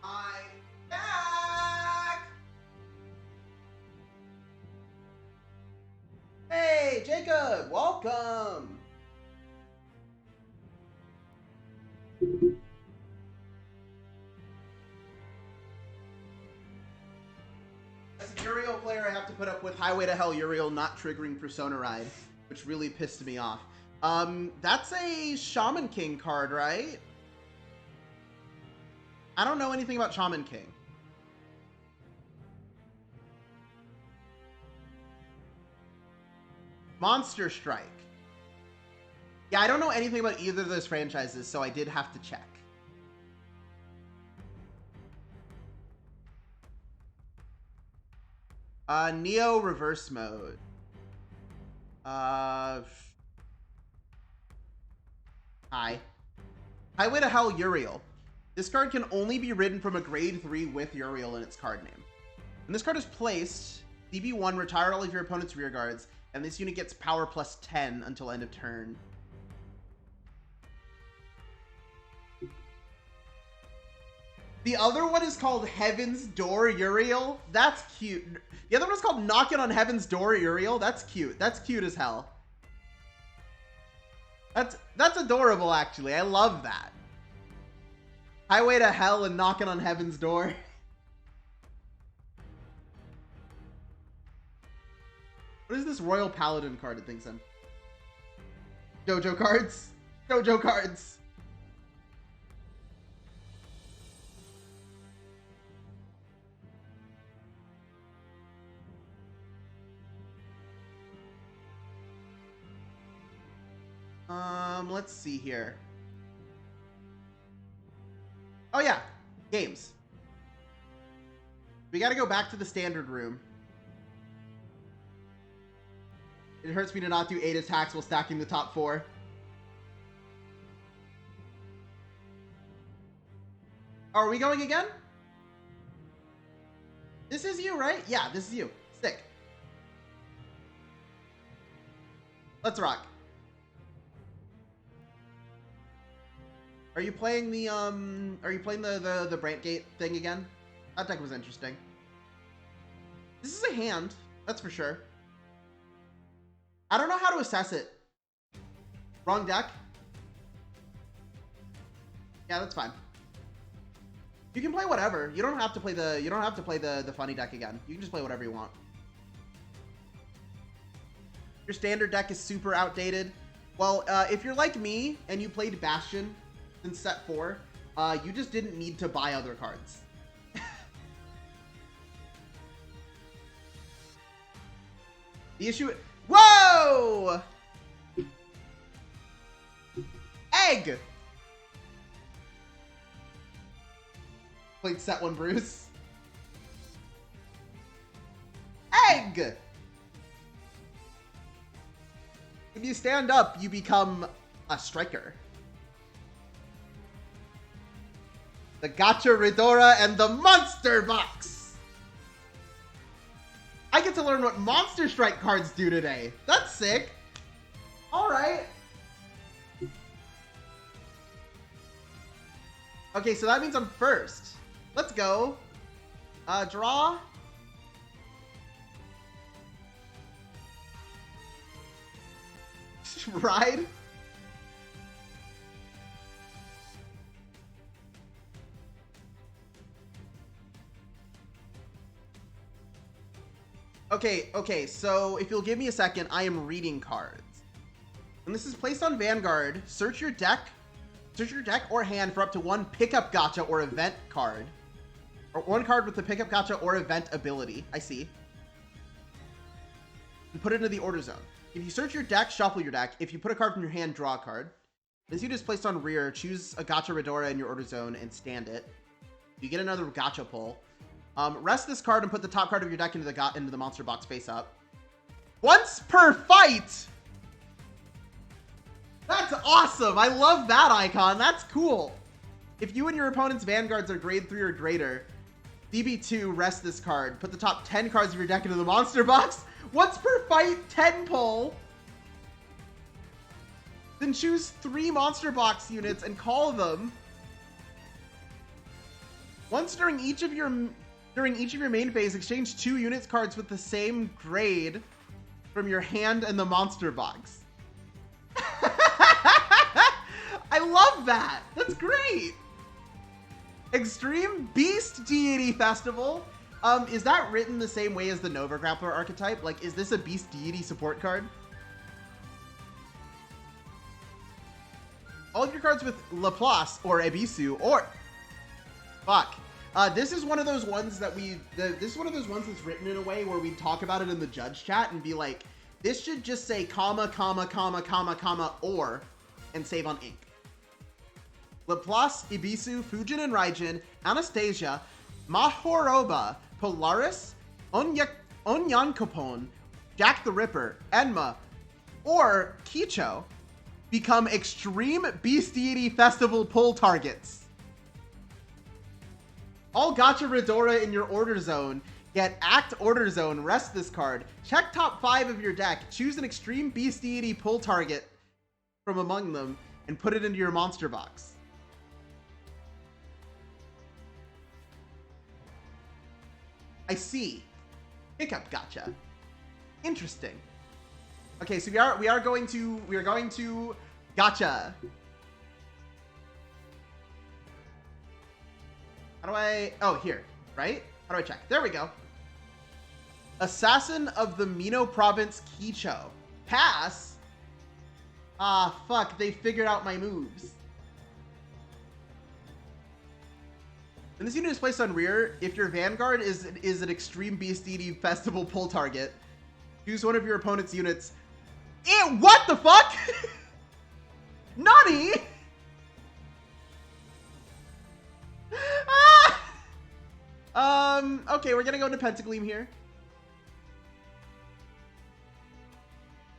I'm back! Hey, Jacob, welcome! As a Uriel player, I have to put up with Highway to Hell Uriel not triggering Persona Ride, which really pissed me off. That's a Shaman King card, right? I don't know anything about Shaman King. Monster Strike. Yeah, I don't know anything about either of those franchises, so I did have to check. Neo Reverse Mode. Hi. Highway to Hell Uriel. This card can only be ridden from a grade 3 with Uriel in its card name. When this card is placed, DB1, retire all of your opponent's rear guards, and this unit gets power plus 10 until end of turn. The other one is called Heaven's Door Uriel. That's cute. The other one is called Knockin' on Heaven's Door Uriel. That's cute. That's cute as hell. That's adorable, actually. I love that. Highway to Hell and Knocking on Heaven's Door. What is this Royal Paladin card it thinks I'm? Dojo cards? Dojo cards. Let's see here. Oh yeah, games. We gotta go back to the standard room. It hurts me to not do 8 attacks while stacking the top 4. Are we going again? This is you, right? Yeah, this is you. Sick. Let's rock. Are you playing the the Brantgate thing again? That deck was interesting. This is a hand, that's for sure. I don't know how to assess it. Wrong deck? Yeah, that's fine. You can play whatever. You don't have to play the funny deck again. You can just play whatever you want. Your standard deck is super outdated. Well, if you're like me and you played Bastion in set 4, you just didn't need to buy other cards. The issue... Whoa! Egg! Played set 1 Bruce. Egg! If you stand up, you become a striker. The Gacha Ridora and the Monster Box! I get to learn what Monster Strike cards do today. That's sick. Alright. Okay, so that means I'm first. Let's go. Draw. Ride. Okay, so if you'll give me a second, I am reading cards. When this is placed on Vanguard, search your deck or hand for up to 1 pickup gacha or event card. Or 1 card with the pickup gacha or event ability. I see. And put it into the order zone. If you search your deck, shuffle your deck. If you put a card from your hand, draw a card. This unit is placed on rear. Choose a gacha Ridora in your order zone and stand it. You get another gacha pull. Rest this card and put the top card of your deck into the monster box face up. Once per fight! That's awesome! I love that icon. That's cool. If you and your opponent's vanguards are grade 3 or greater, DB2, rest this card. Put the top 10 cards of your deck into the monster box. Once per fight, 10 pull. Then choose 3 monster box units and call them. Once during each of your main phase, exchange 2 units cards with the same grade from your hand and the monster box. I love that. That's great. Extreme Beast Deity Festival. Is that written the same way as the Nova Grappler archetype? Like, is this a Beast Deity support card? All of your cards with Laplace or Ebisu or... Fuck. This is one of those ones that this is one of those ones that's written in a way where we talk about it in the judge chat and be like, this should just say comma, comma, comma, comma, comma, or, and save on ink. Laplace, Ebisu, Fujin and Raijin, Anastasia, Mahoroba, Polaris, Onyankopon, Jack the Ripper, Enma, or Kicho become Extreme Beast Deity Festival pull targets. All Gacha Ridora in your order zone get Act Order Zone, rest this card. Check top 5 of your deck, choose an Extreme Beast Deity pull target from among them, and put it into your monster box. I see. Pickup gacha. Interesting. Okay, so we are going to gacha. How do I... Oh, here. Right? How do I check? There we go. Assassin of the Mino Province Kicho. Pass? Ah, fuck. They figured out my moves. When this unit is placed on rear, if your Vanguard is an Extreme Beast Deity Festival pull target, choose one of your opponent's units. Ew, what the fuck? Nani? Okay, we're gonna go into Pentagleam here.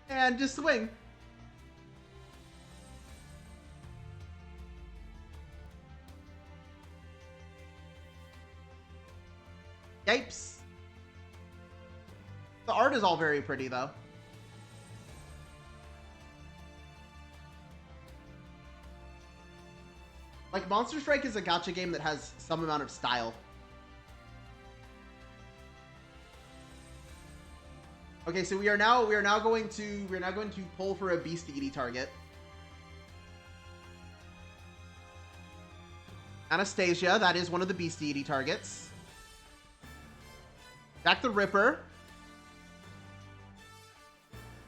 And just swing. Yipes. The art is all very pretty, though. Like, Monster Strike is a gacha game that has some amount of style. Okay, so we are now going to pull for a Beast-Eaty target. Anastasia, that is one of the Beast-Eaty targets. Jack the Ripper.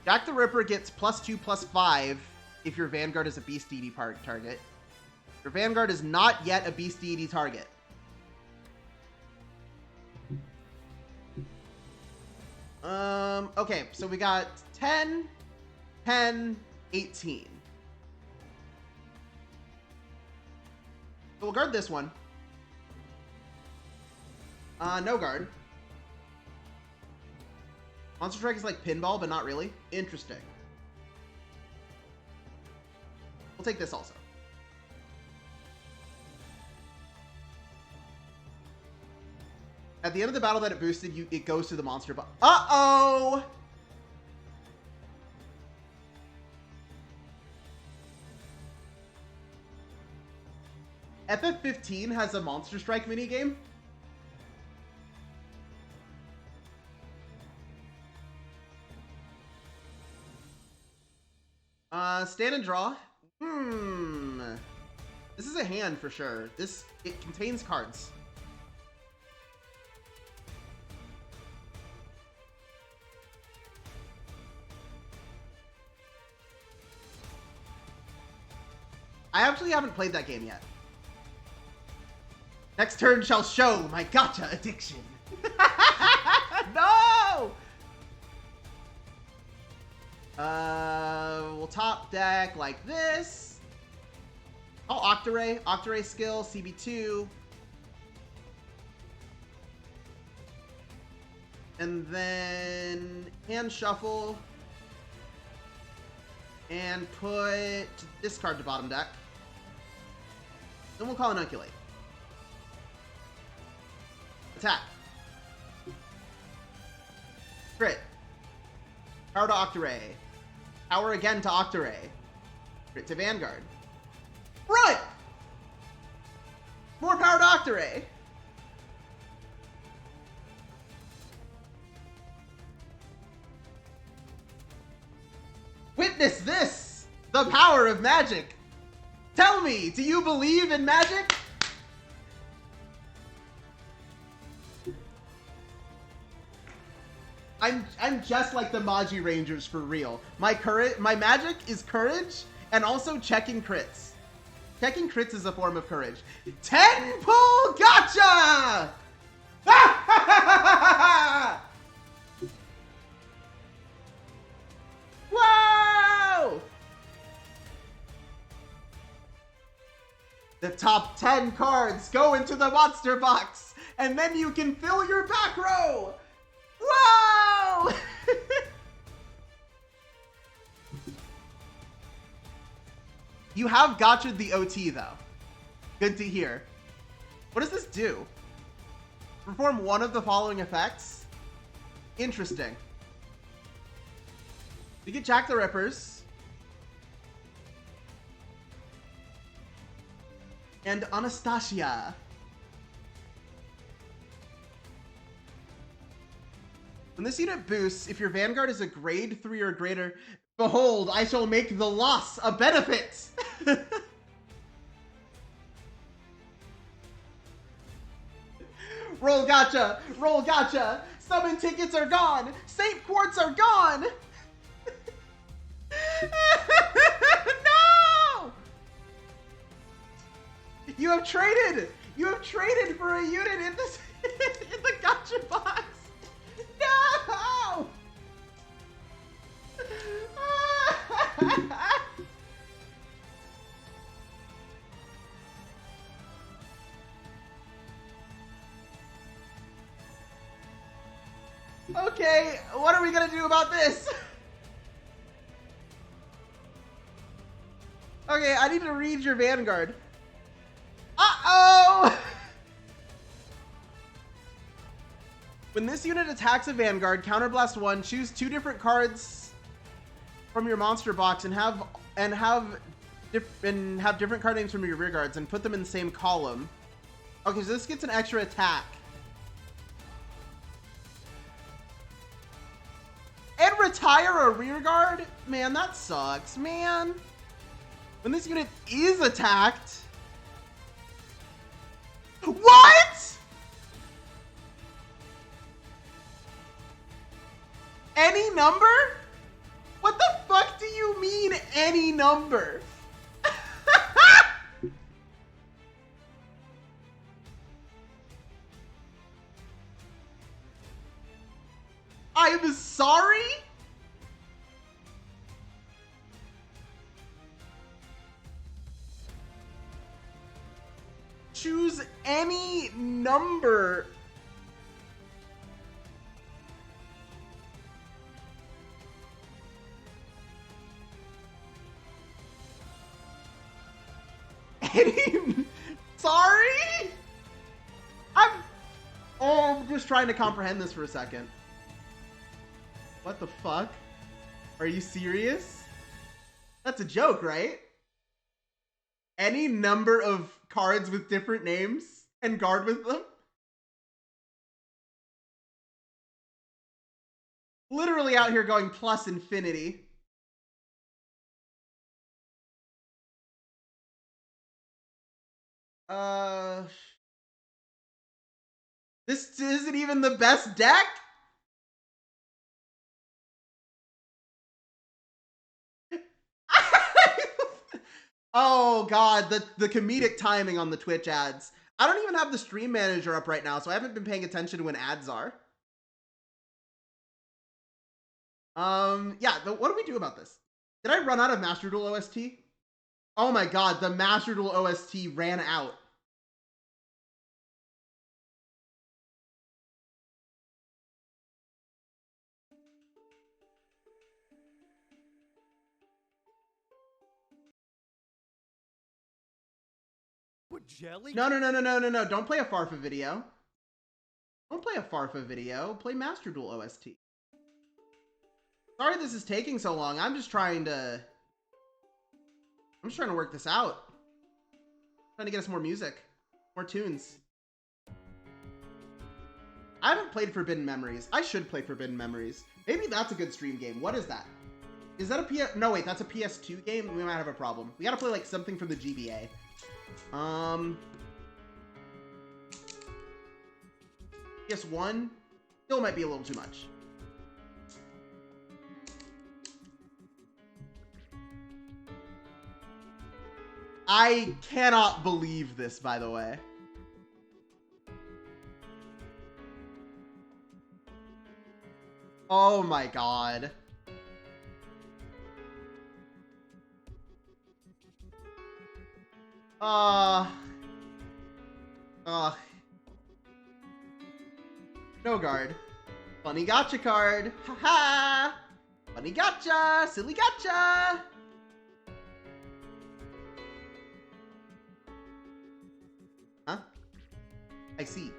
Jack the Ripper gets +2/+5 if your Vanguard is a Beast-Eaty target. Your Vanguard is not yet a Beast-Eaty target. Okay, so we got 10, 10, 18. So we'll guard this one. No guard. Monster Strike is like pinball, but not really. Interesting. We'll take this also. At the end of the battle that it boosted, it goes to the monster box. Uh-oh! FF15 has a Monster Strike minigame. Stand and draw. This is a hand for sure. It contains cards. I actually haven't played that game yet. Next turn shall show my gacha addiction. No! We'll top deck like this. Oh, Octaray. Octaray skill, CB2. And then hand shuffle. And put this card to bottom deck. Then we'll call Inoculate. Attack. Crit. Power to Octaray. Power again to Octaray. Crit to Vanguard. Run! More power to Octaray. Witness this! The power of magic! Tell me, do you believe in magic? I'm just like the Maji Rangers for real. My magic is courage and also checking crits. Checking crits is a form of courage. 10 pull gotcha! Whoa! The top 10 cards go into the monster box, and then you can fill your back row! Whoa! You have gotcha'd the OT, though. Good to hear. What does this do? Perform one of the following effects? Interesting. You get Jack the Rippers. And Anastasia. When this unit boosts, if your Vanguard is a grade 3 or greater, behold, I shall make the loss a benefit! Roll gotcha! Roll gotcha! Summon tickets are gone! Saint quartz are gone! No! You have traded! You have traded for a unit in this in the gotcha box! No! Okay, what are we gonna do about this? Okay, I need to read your Vanguard. Uh-oh! When this unit attacks a Vanguard, counterblast 1, choose 2 different cards from your monster box and have different card names from your rear guards and put them in the same column. Okay, so this gets an extra attack. And retire a rear guard? Man, that sucks, man. When this unit is attacked... What?! Any number? What the fuck do you mean, any number? I'm sorry? Choose any number. Sorry? I'm just trying to comprehend this for a second. What the fuck? Are you serious? That's a joke, right? Any number of cards with different names and guard with them? Literally out here going plus infinity. This isn't even the best deck? Oh god, the comedic timing on the Twitch ads. I don't even have the stream manager up right now, so I haven't been paying attention to when ads are. Yeah, what do we do about this? Did I run out of Master Duel OST? Oh my god, the Master Duel OST ran out. Jelly? No. Don't play a Farfa video. Don't play a Farfa video. Play Master Duel OST. Sorry this is taking so long. I'm just trying to work this out. Trying to get us more music. More tunes. I haven't played Forbidden Memories. I should play Forbidden Memories. Maybe that's a good stream game. What is that? Is that a PS... No, wait. That's a PS2 game? We might have a problem. We gotta play, like, something from the GBA. PS1? Still might be a little too much. I cannot believe this, by the way. Oh my god. No guard. Funny gotcha card. Haha. Funny gotcha. Silly gotcha. Huh? I see.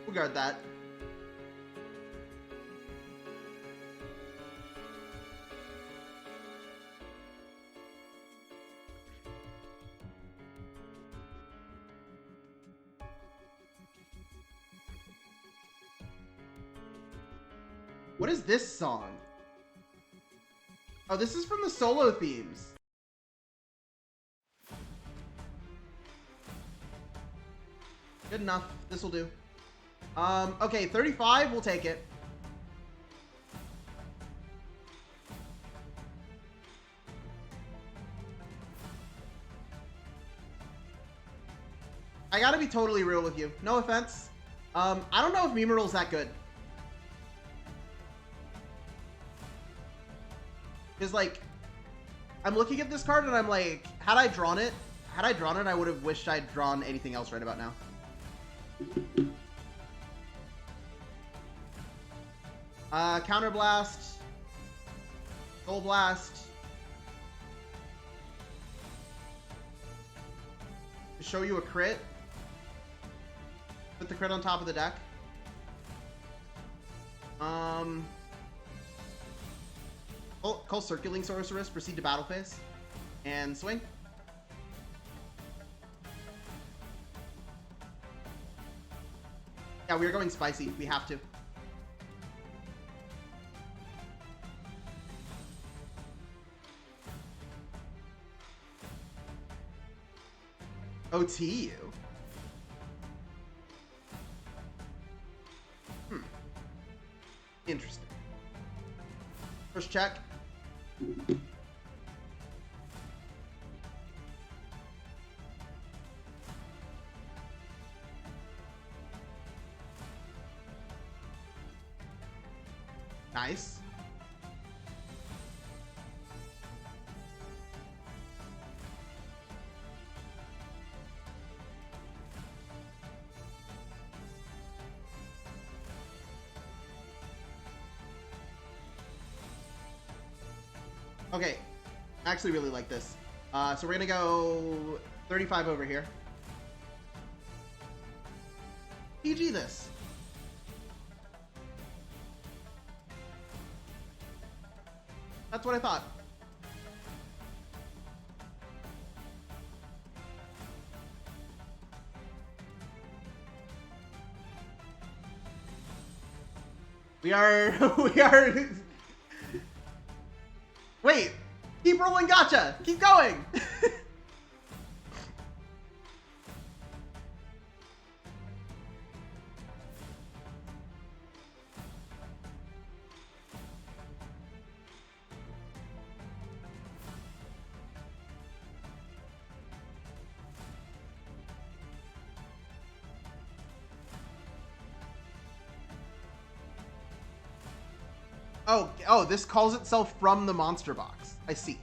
We'll guard that. What is this song? Oh, this is from the solo themes. Good enough. This will do. Okay, 35, we'll take it. I gotta be totally real with you. No offense. I don't know if Meme Roll's that good. Because, like, I'm looking at this card and I'm like, had I drawn it, I would have wished I'd drawn anything else right about now. Counter Blast. Soul Blast. Show you a crit. Put the crit on top of the deck. Call Circulating Sorceress, proceed to battle phase, and swing. Yeah, we are going spicy. We have to. OT you? Interesting. First check. Nice. Okay, I actually really like this. So we're gonna go 35 over here. PG this. That's what I thought. We are Wait, keep rolling gacha. Keep going. Oh, this calls itself from the monster box. I see.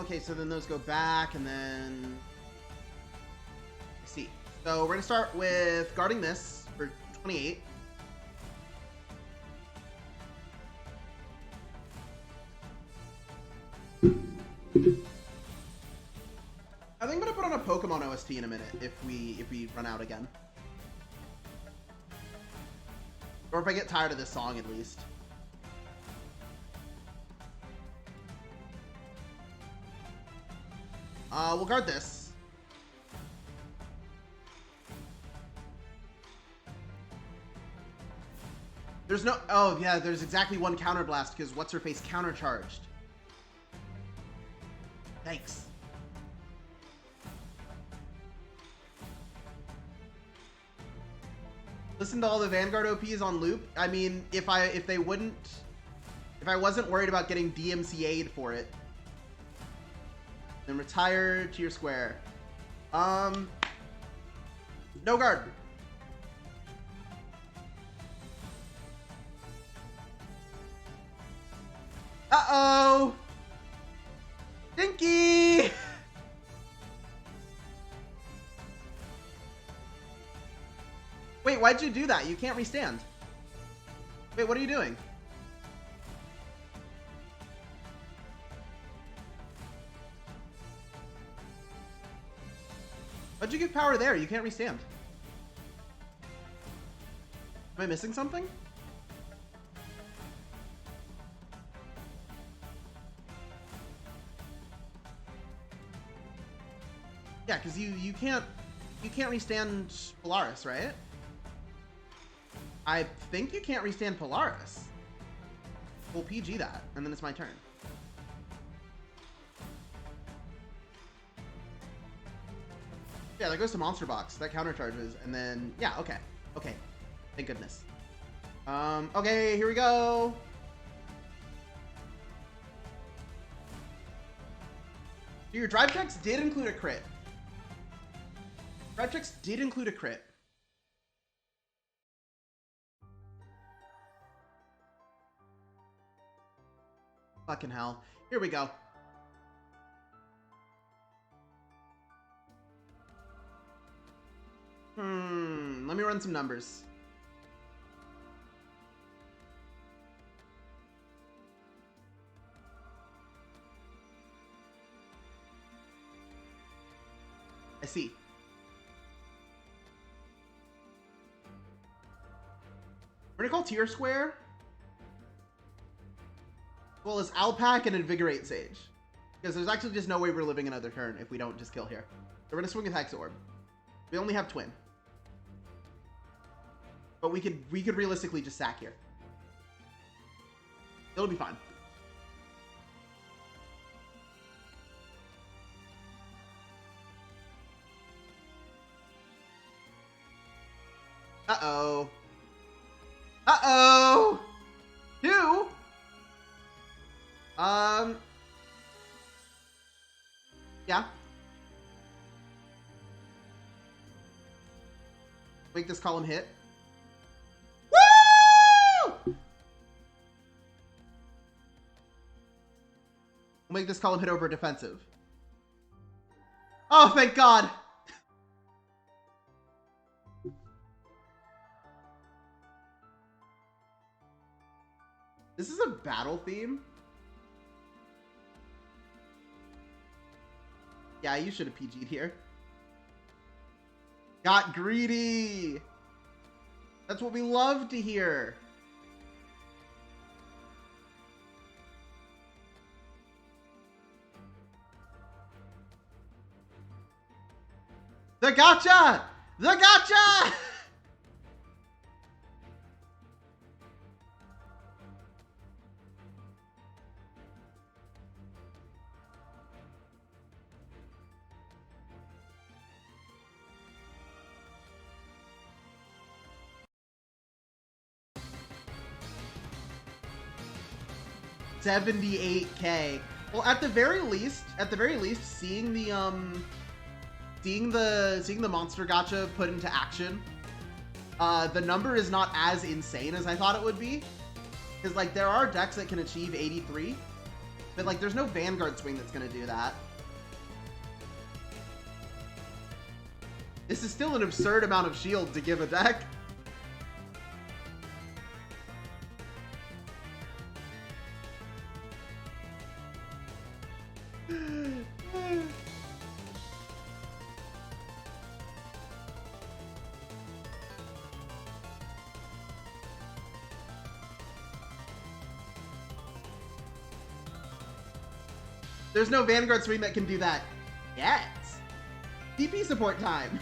Okay, so then those go back, and then... I see. So we're gonna start with guarding this for 28. I think I'm gonna put on a Pokemon OST in a minute if we run out again. Or if I get tired of this song, at least. We'll guard this. There's no... Oh, yeah, there's exactly one Counter Blast, because What's-Her-Face countercharged. Thanks. Listen to all the Vanguard OPs on loop. I mean, if I wasn't worried about getting DMCA'd for it, then retire to your square. No guard. Uh-oh! Dinky! Wait, why'd you do that? You can't restand. Wait, what are you doing? Why'd you give power there? You can't restand. Am I missing something? Yeah, because you can't restand Polaris, right? I think you can't restand Polaris. We'll PG that, and then it's my turn. Yeah, that goes to Monster Box. That counter charges, and then yeah, okay. Okay. Thank goodness. Okay, here we go. So your drive checks did include a crit. Fredericks did include a crit. Fucking hell. Here we go. Let me run some numbers. I see. We're gonna call Tier Square. Well, as Alpac and Invigorate Sage. Because there's actually just no way we're living another turn if we don't just kill here. So we're gonna swing with Hexaorb. We only have Twin. But we could realistically just sack here. It'll be fine. Uh-oh. Uh-oh! Two? Yeah. Make this column hit. Woo! We'll make this column hit over defensive. Oh, thank God! This is a battle theme? Yeah, you should have PG'd here. Got greedy! That's what we love to hear. The gotcha! The gotcha! $78K. Well, at the very least, seeing the monster gacha put into action, the number is not as insane as I thought it would be. Because like there are decks that can achieve 83, but like there's no Vanguard swing that's gonna do that. This is still an absurd amount of shield to give a deck. There's no Vanguard swing that can do that yet. DP support time.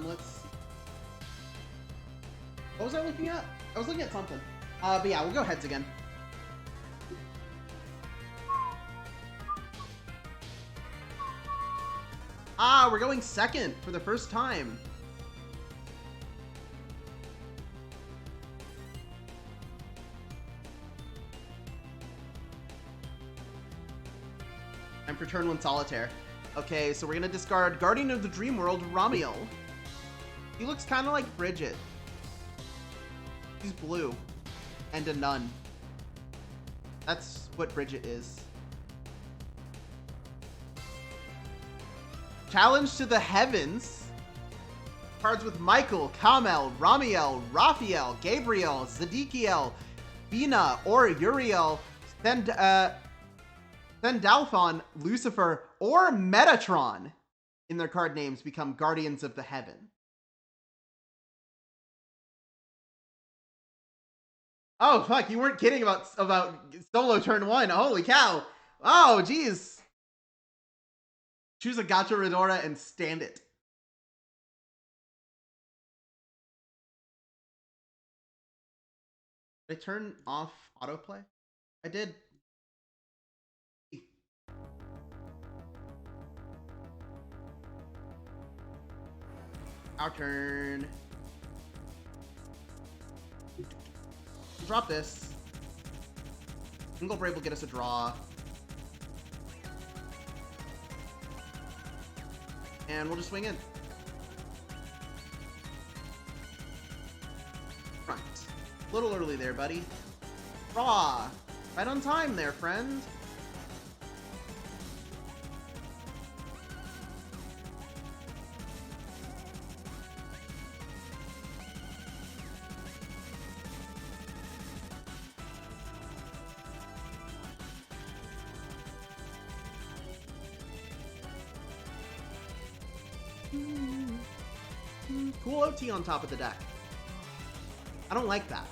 Let's see. What was I looking at? I was looking at something. But yeah, we'll go heads again. Ah, we're going second for the first time. Time for turn one solitaire. Okay, so we're gonna discard Guardian of the Dream World, Ramiel. He looks kind of like Bridget. He's blue. And a nun. That's what Bridget is. Challenge to the heavens. Cards with Michael, Kamel, Ramiel, Raphael, Gabriel, Zadikiel, Bina, or Uriel, Sendalphon, Lucifer, or Metatron in their card names become Guardians of the Heaven. Oh, fuck, you weren't kidding about solo turn 1. Holy cow. Oh, jeez. Choose a Gacha Redora and stand it. Did I turn off autoplay? I did. Our turn. Drop this. Single Brave will get us a draw. And we'll just swing in. Right. A little early there, buddy. Draw. Right on time there, friend. Cool OT on top of the deck. I don't like that.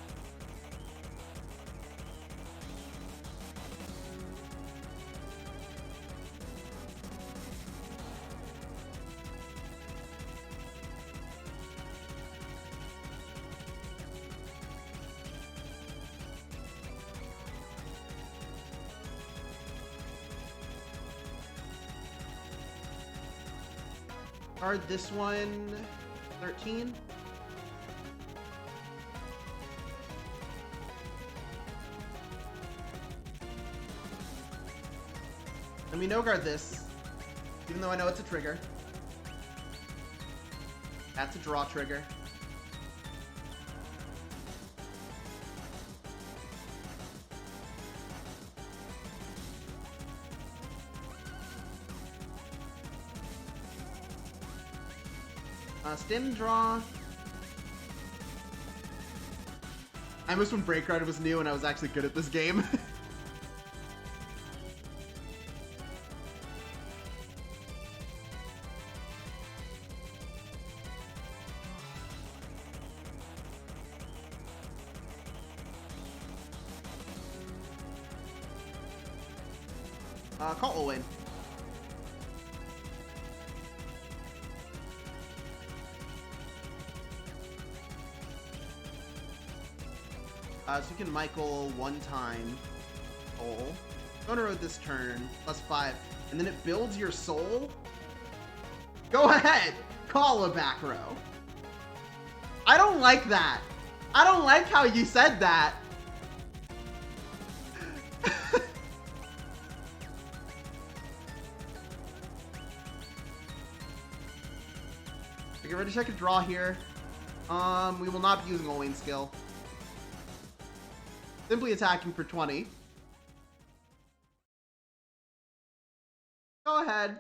Card this one, 13. Let me no guard this, even though I know it's a trigger. That's a draw trigger. Stand and draw. I miss when Break Guard was new and I was actually good at this game. Call Owen. So you can Michael one time. Soul. Go on a road this turn. +5. And then it builds your soul. Go ahead. Call a back row. I don't like that. I don't like how you said that. Get ready to check a draw here. We will not be using Owain's skill. Simply attacking for 20. Go ahead.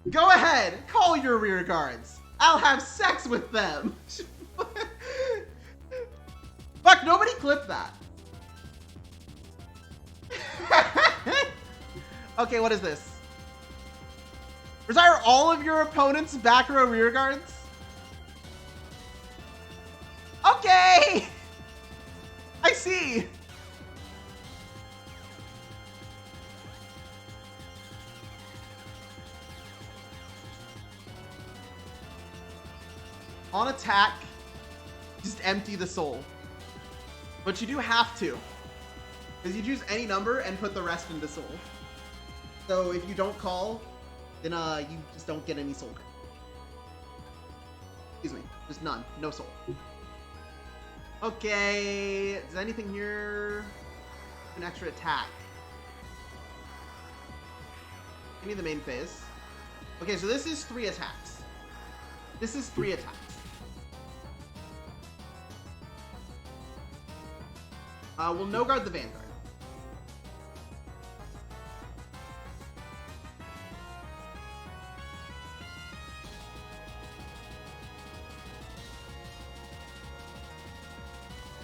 Go ahead. Call your rear guards. I'll have sex with them. Fuck, nobody clipped that. Okay, what is this? Retire all of your opponent's back row rear guards? Okay! I see! On attack, just empty the soul. But you do have to. Because you choose any number and put the rest into soul. So if you don't call, then you just don't get any soul. Excuse me, just none, no soul. Okay, is anything here? An extra attack. Give me the main phase. Okay, so this is 3 attacks. This is 3 attacks. We'll no guard the Vanguard.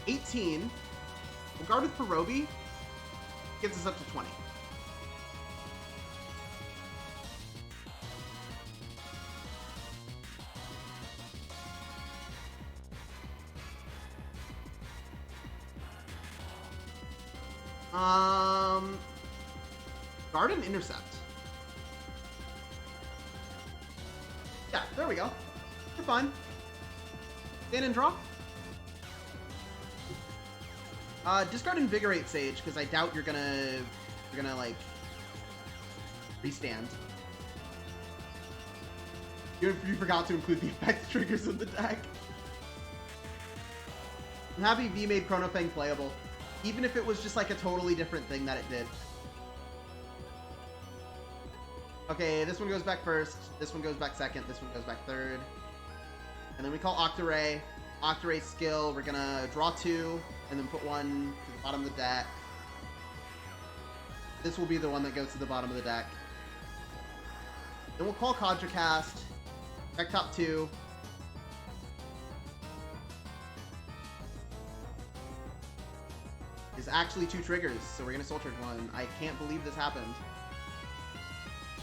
$18. We'll guard with Pierogi. Gets us up to 20. Guard and intercept. Yeah, there we go. We're fine. Stand and draw. Discard Invigorate Sage, because I doubt you're gonna like restand. You forgot to include the effect triggers in the deck. I'm happy V made Chronofang playable, even if it was just like a totally different thing that it did. Okay, this one goes back first, this one goes back second, this one goes back third. And then we call Octaray. Octaray skill, we're gonna draw 2, and then put 1 to the bottom of the deck. This will be the one that goes to the bottom of the deck. Then we'll call Conjurcast. Deck top 2. Is actually 2 triggers, so we're gonna Soul Charge 1. I can't believe this happened.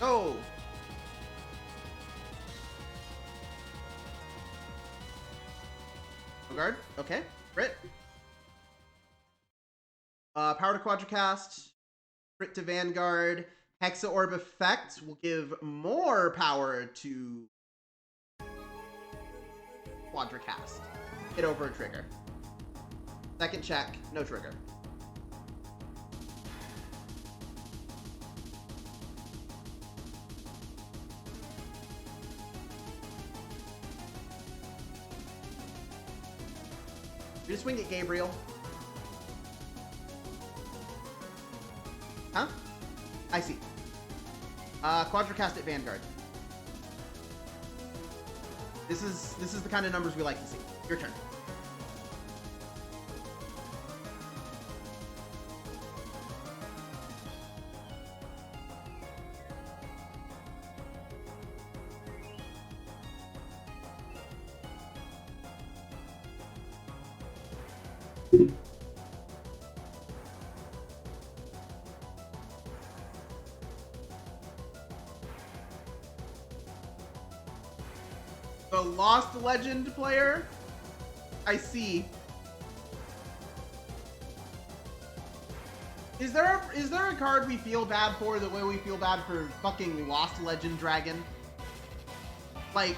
Oh! Guard. Okay. Crit. Power to Quadricast. Crit to Vanguard. Hexaorb effect will give more power to Quadricast. Hit over a trigger. Second check. No trigger. You just swing at Gabriel. Huh? I see. Quadricast at Vanguard. This is the kind of numbers we like to see. Your turn. The Lost Legend player? I see. Is there a card we feel bad for the way we feel bad for fucking Lost Legend Dragon? Like,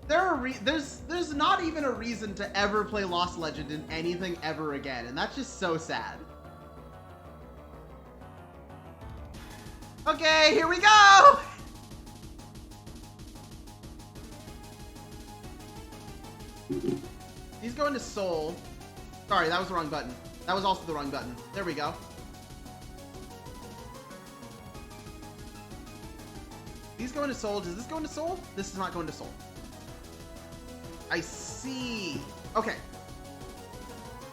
there's not even a reason to ever play Lost Legend in anything ever again, and that's just so sad. Okay, here we go! He's going to Soul. Sorry, that was the wrong button. That was also the wrong button. There we go. He's going to Soul. Does this go into Soul? This is not going to Soul. I see. Okay.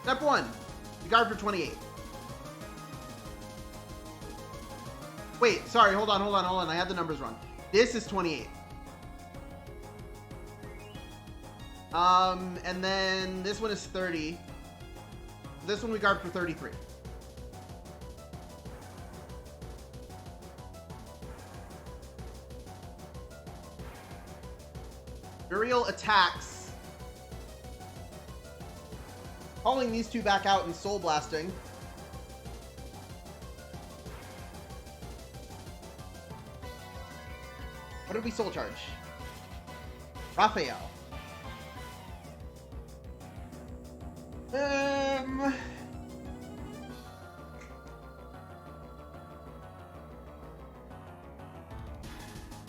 Step 1. You guard for 28. Wait, sorry. Hold on. I had the numbers wrong. This is 28. And then this one is 30. This one we guard for 33. Uriel attacks. Calling these 2 back out and Soul Blasting. What did we Soul Charge? Raphael.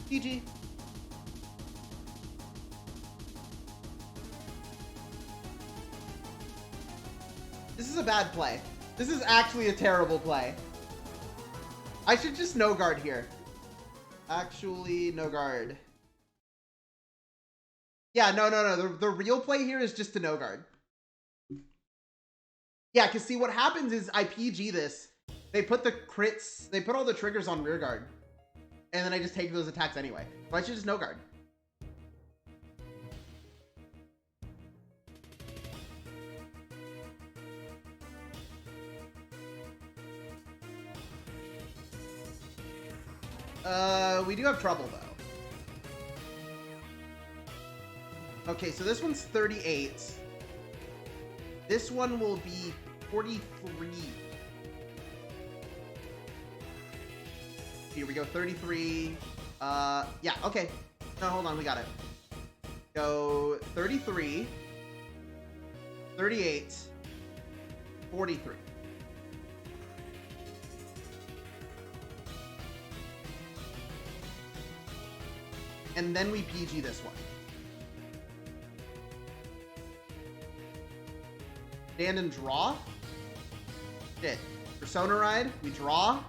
GG. This is a bad play. This is actually a terrible play. I should just no guard here. Actually, no guard. Yeah, no. The real play here is just to no guard. Yeah, because see, what happens is I PG this. They put the crits, they put all the triggers on rear guard. And then I just take those attacks anyway. So I should just no guard. We do have trouble, though. Okay, so this one's 38. This one will be 43. Here we go, 33. Yeah, okay. No, hold on, we got it. Go 33, 38, 43. And then we PG this one. Stand and draw. Shit. Persona Ride. We draw.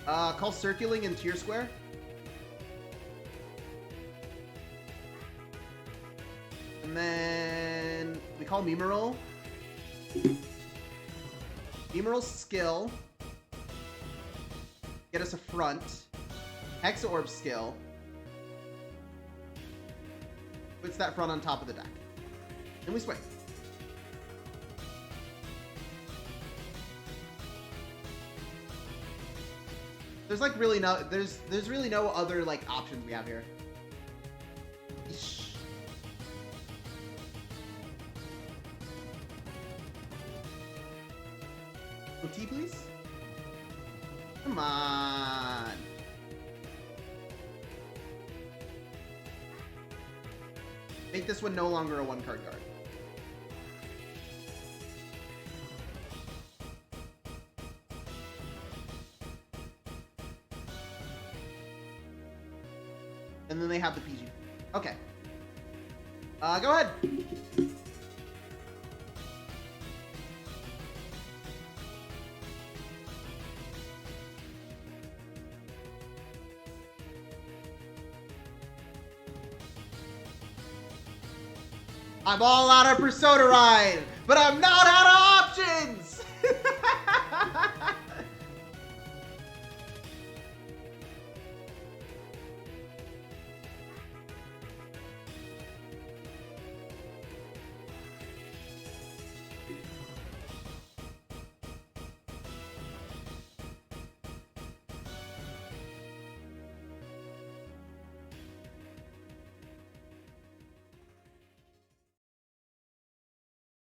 Call Circling and Tier Square. And then we call Mimeral. Mimeral's skill. Get us a front. Hexaorb skill. Puts that front on top of the deck. And we swing. There's like really no there's really no other like options we have here. Eesh. OT, please. Come on. Make this one no longer a one-card guard. And then they have the PG. Okay. Go ahead. I'm all out of Persona Ride, but I'm not out of options!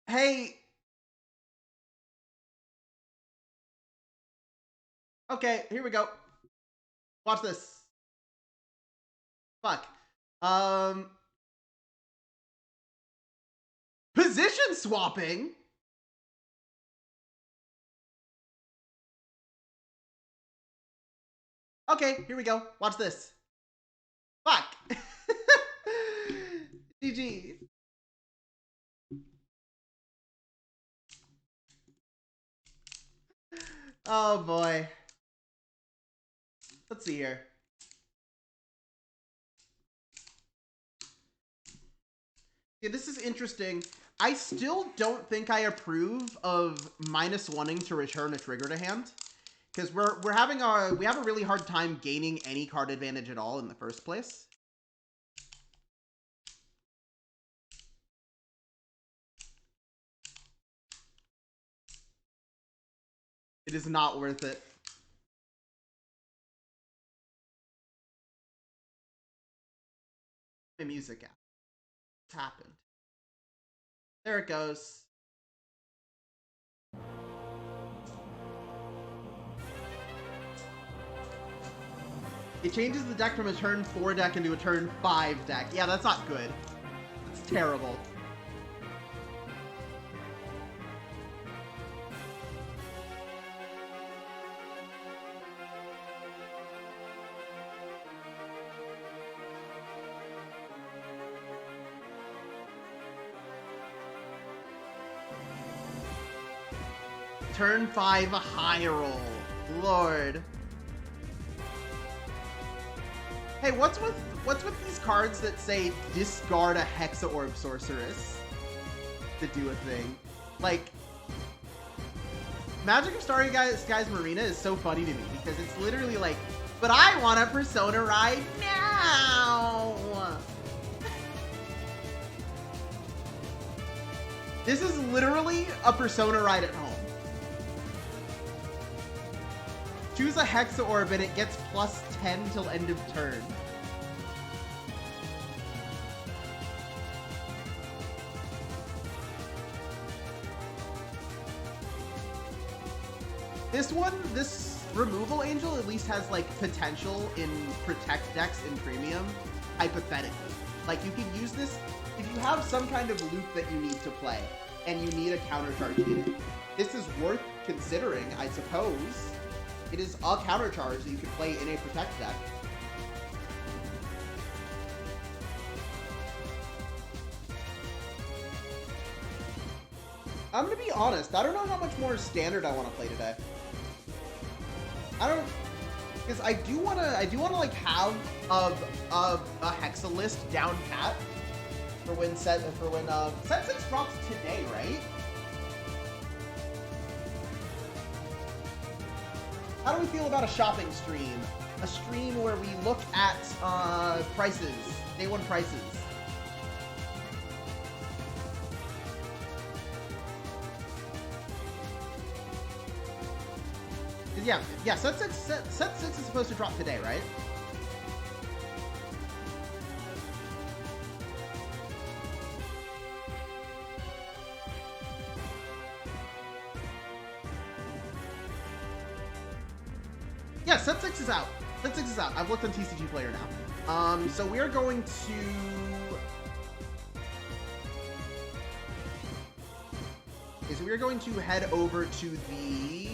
Hey. Okay, here we go. Watch this. Fuck. Position swapping? Okay, here we go. Watch this. Fuck. GG. Oh boy. Let's see here. Yeah, this is interesting. I still don't think I approve of -1ing to return a trigger to hand, because we have a really hard time gaining any card advantage at all in the first place. It is not worth it. My music app. What's happened? There it goes. It changes the deck from a turn 4 deck into a turn 5 deck. Yeah, that's not good. It's terrible. Turn 5 high roll. Lord. Hey, what's with these cards that say discard a Hexaorb Sorceress to do a thing? Like, Magic of Starry Skies Marina is so funny to me because it's literally like, but I want a Persona ride now! This is literally a Persona ride at home. Choose a Hexaorb and it gets plus 10 till end of turn. This removal angel at least has like potential in protect decks in premium, hypothetically. Like you could use this if you have some kind of loop that you need to play and you need a countercharge unit. This is worth considering, I suppose. It is a countercharge that you can play in a protect deck. I'm gonna be honest, I don't know how much more standard I want to play today. I don't, because I do wanna like have a Hexa list down pat for when set 6 drops today, right? How do we feel about a shopping stream? A stream where we look at prices, day one prices. Yeah, set 6 is supposed to drop today, right? Yeah, set 6 is out. Set 6 is out. I've looked on TCG Player now. So we are going to... Okay, so we are going to head over to the...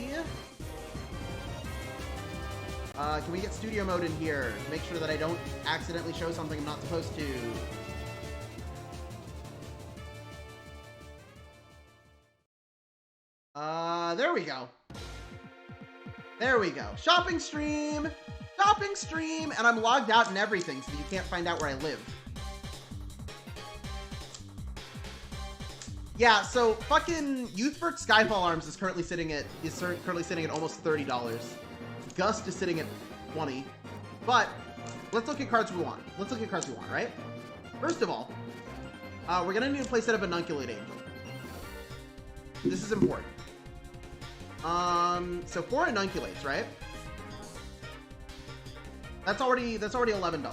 can we get studio mode in here? Make sure that I don't accidentally show something I'm not supposed to. There we go. There we go. Shopping stream! Shopping stream! And I'm logged out and everything, so you can't find out where I live. Yeah, so fucking Youthberg Skyfall Arms is currently sitting at almost $30. Gust is sitting at 20. But let's look at cards we want. Let's look at cards we want, right? First of all, we're gonna need to play set up Ununculate Angel. This is important. So 4 Enunculates, right? That's already $11.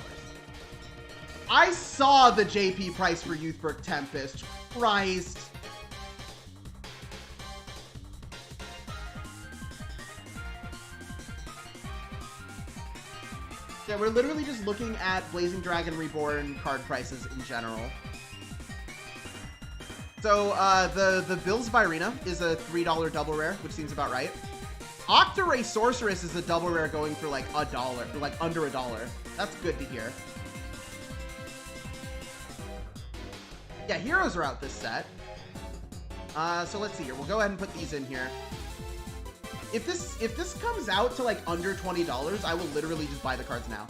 I saw the JP price for Youthberg Tempest. Christ. Yeah, we're literally just looking at Blazing Dragon Reborn card prices in general. So, the Bills Virina is a $3 double rare, which seems about right. Octaray Sorceress is a double rare going for like $1, like under $1. That's good to hear. Yeah, heroes are out this set. So let's see here. We'll go ahead and put these in here. If this comes out to like under $20, I will literally just buy the cards now.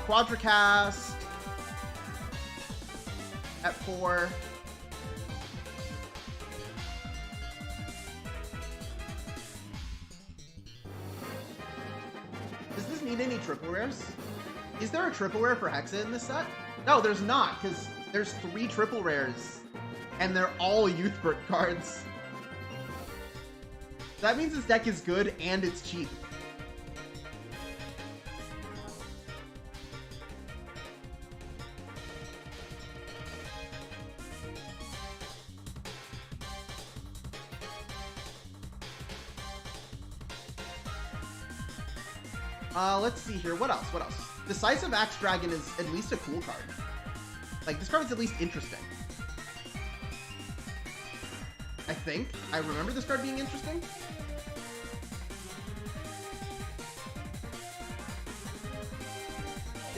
Quadracast at 4. Does this need any triple rares? Is there a triple rare for Hexa in this set? No, there's not, because there's 3 triple rares, and they're all Youthberg cards. That means this deck is good and it's cheap. Let's see here. What else? What else? Decisive Axe Dragon is at least a cool card. Like, this card is at least interesting. I think. I remember this card being interesting.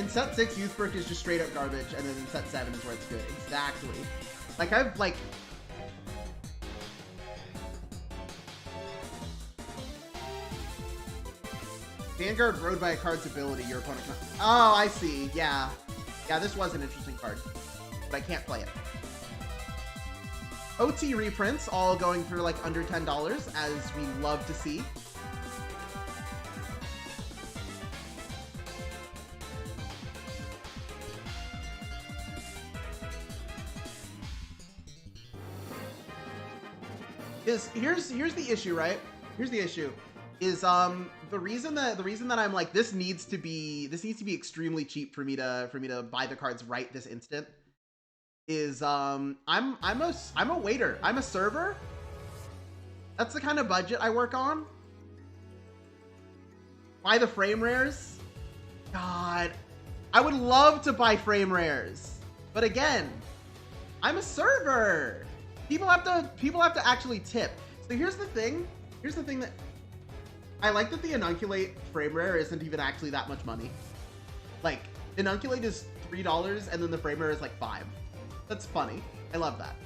In set 6, Youthbrick is just straight up garbage, and then in set 7 is where it's good. Exactly. Like, I've, like... Vanguard rode by a card's ability, your opponent can... Oh, I see. Yeah. Yeah, this was an interesting card. But I can't play it. OT reprints, all going for, like, under $10, as we love to see. Here's the issue, right? Here's the issue. Is the reason that I'm like this needs to be extremely cheap for me to buy the cards right this instant is I'm a waiter. I'm a server. That's the kind of budget I work on. Buy the frame rares. God, I would love to buy frame rares, but again, I'm a server. People have to actually tip. So here's the thing that I like that the Inunculate frame rare isn't even actually that much money. Like, Inunculate is $3 and then the frame rare is like $5. That's funny. I love that.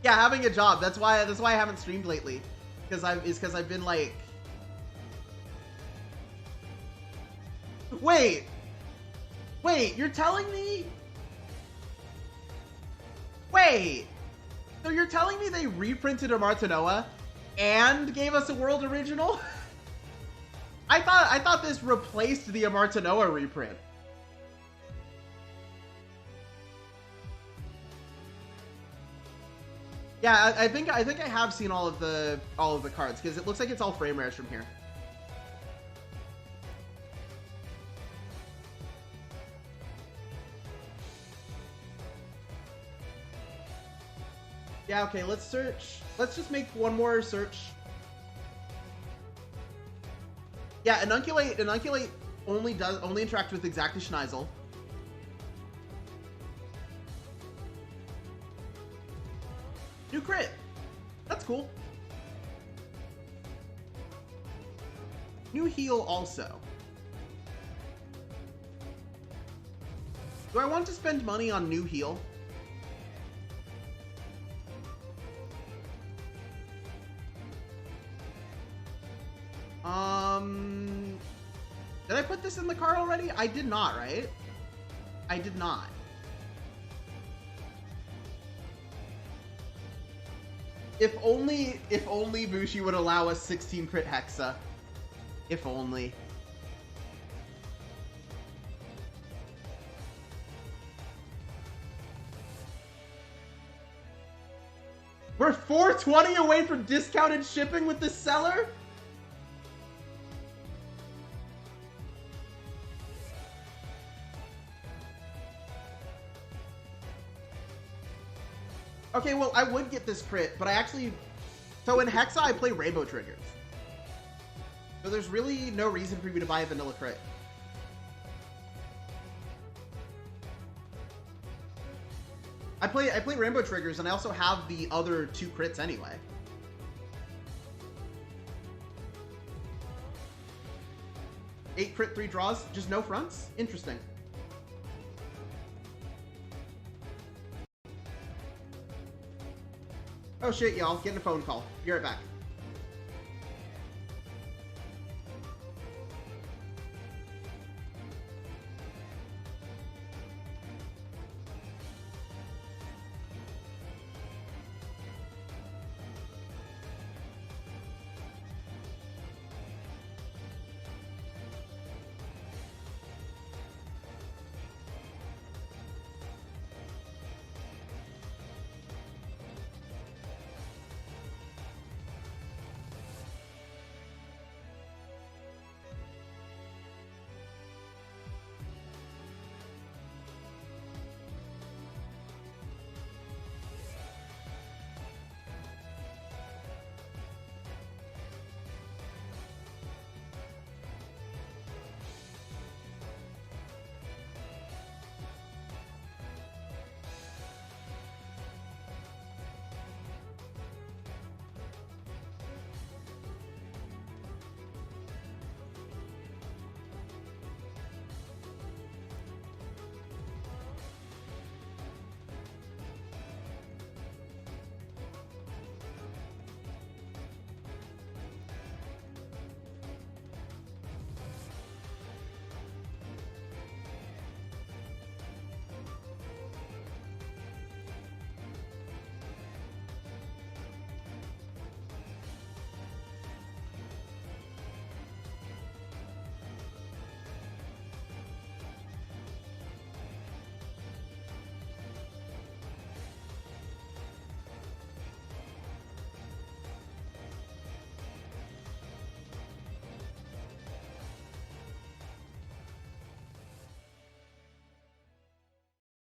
Yeah, having a job. That's why I haven't streamed lately. Because I've been like, Wait, you're telling me? Wait, so you're telling me they reprinted a Martinoa and gave us a World Original? I thought this replaced the Martinoa reprint. Yeah, I think I have seen all of the cards because it looks like it's all frame rares from here. Yeah, okay, let's search. Let's just make one more search. Yeah, Inunculate only interacts with exactly Schneisel. New crit. That's cool. New heal also. Do I want to spend money on new heal? Did I put this in the cart already? I did not, right? I did not. If only Bushi would allow us 16 crit Hexa. If only. We're $4.20 away from discounted shipping with this seller? Okay, well, I would get this crit, but I actually... So in Hexa, I play Rainbow Triggers. So there's really no reason for me to buy a vanilla crit. I play Rainbow Triggers, and I also have the other 2 crits anyway. Eight crit, 3 draws, just no fronts? Interesting. Oh shit, y'all. Getting a phone call. Be right back.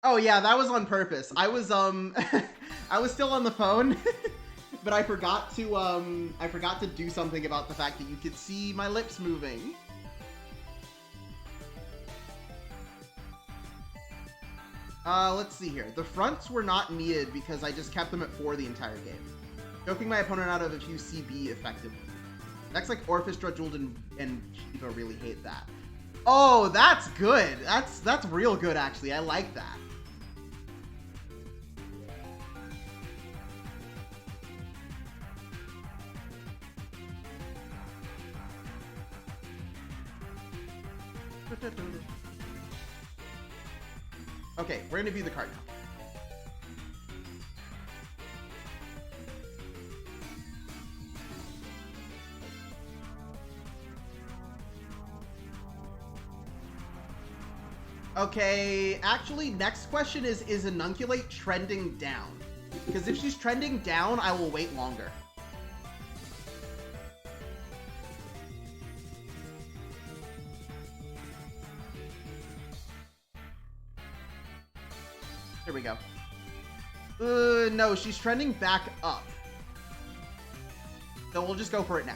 Oh yeah, that was on purpose. I was I was still on the phone, but I forgot to do something about the fact that you could see my lips moving. Let's see here. The fronts were not needed because I just kept them at 4 the entire game, choking my opponent out of a few CB effectively. Decks like Orchestra, Jeweled, and Shiva really hate that. Oh, that's good. That's real good, actually. I like that. Okay, we're gonna view the card now. Okay, actually, next question is Inunculate trending down? Because if she's trending down, I will wait longer. Here we go. No, she's trending back up. So we'll just go for it now.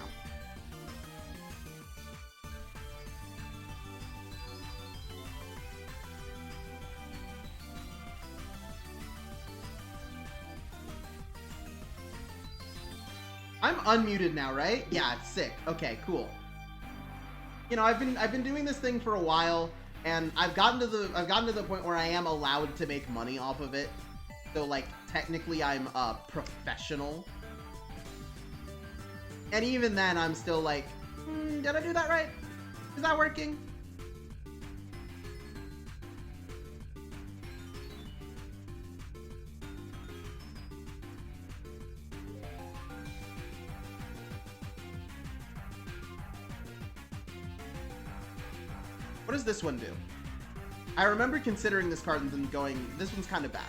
I'm unmuted now, right? Yeah, it's sick. Okay, cool. You know, I've been doing this thing for a while, and I've gotten to the point where I am allowed to make money off of it. So like technically I'm a professional. And even then I'm still like, did I do that right? Is that working? What does this one do? I remember considering this card and then going, this one's kind of bad.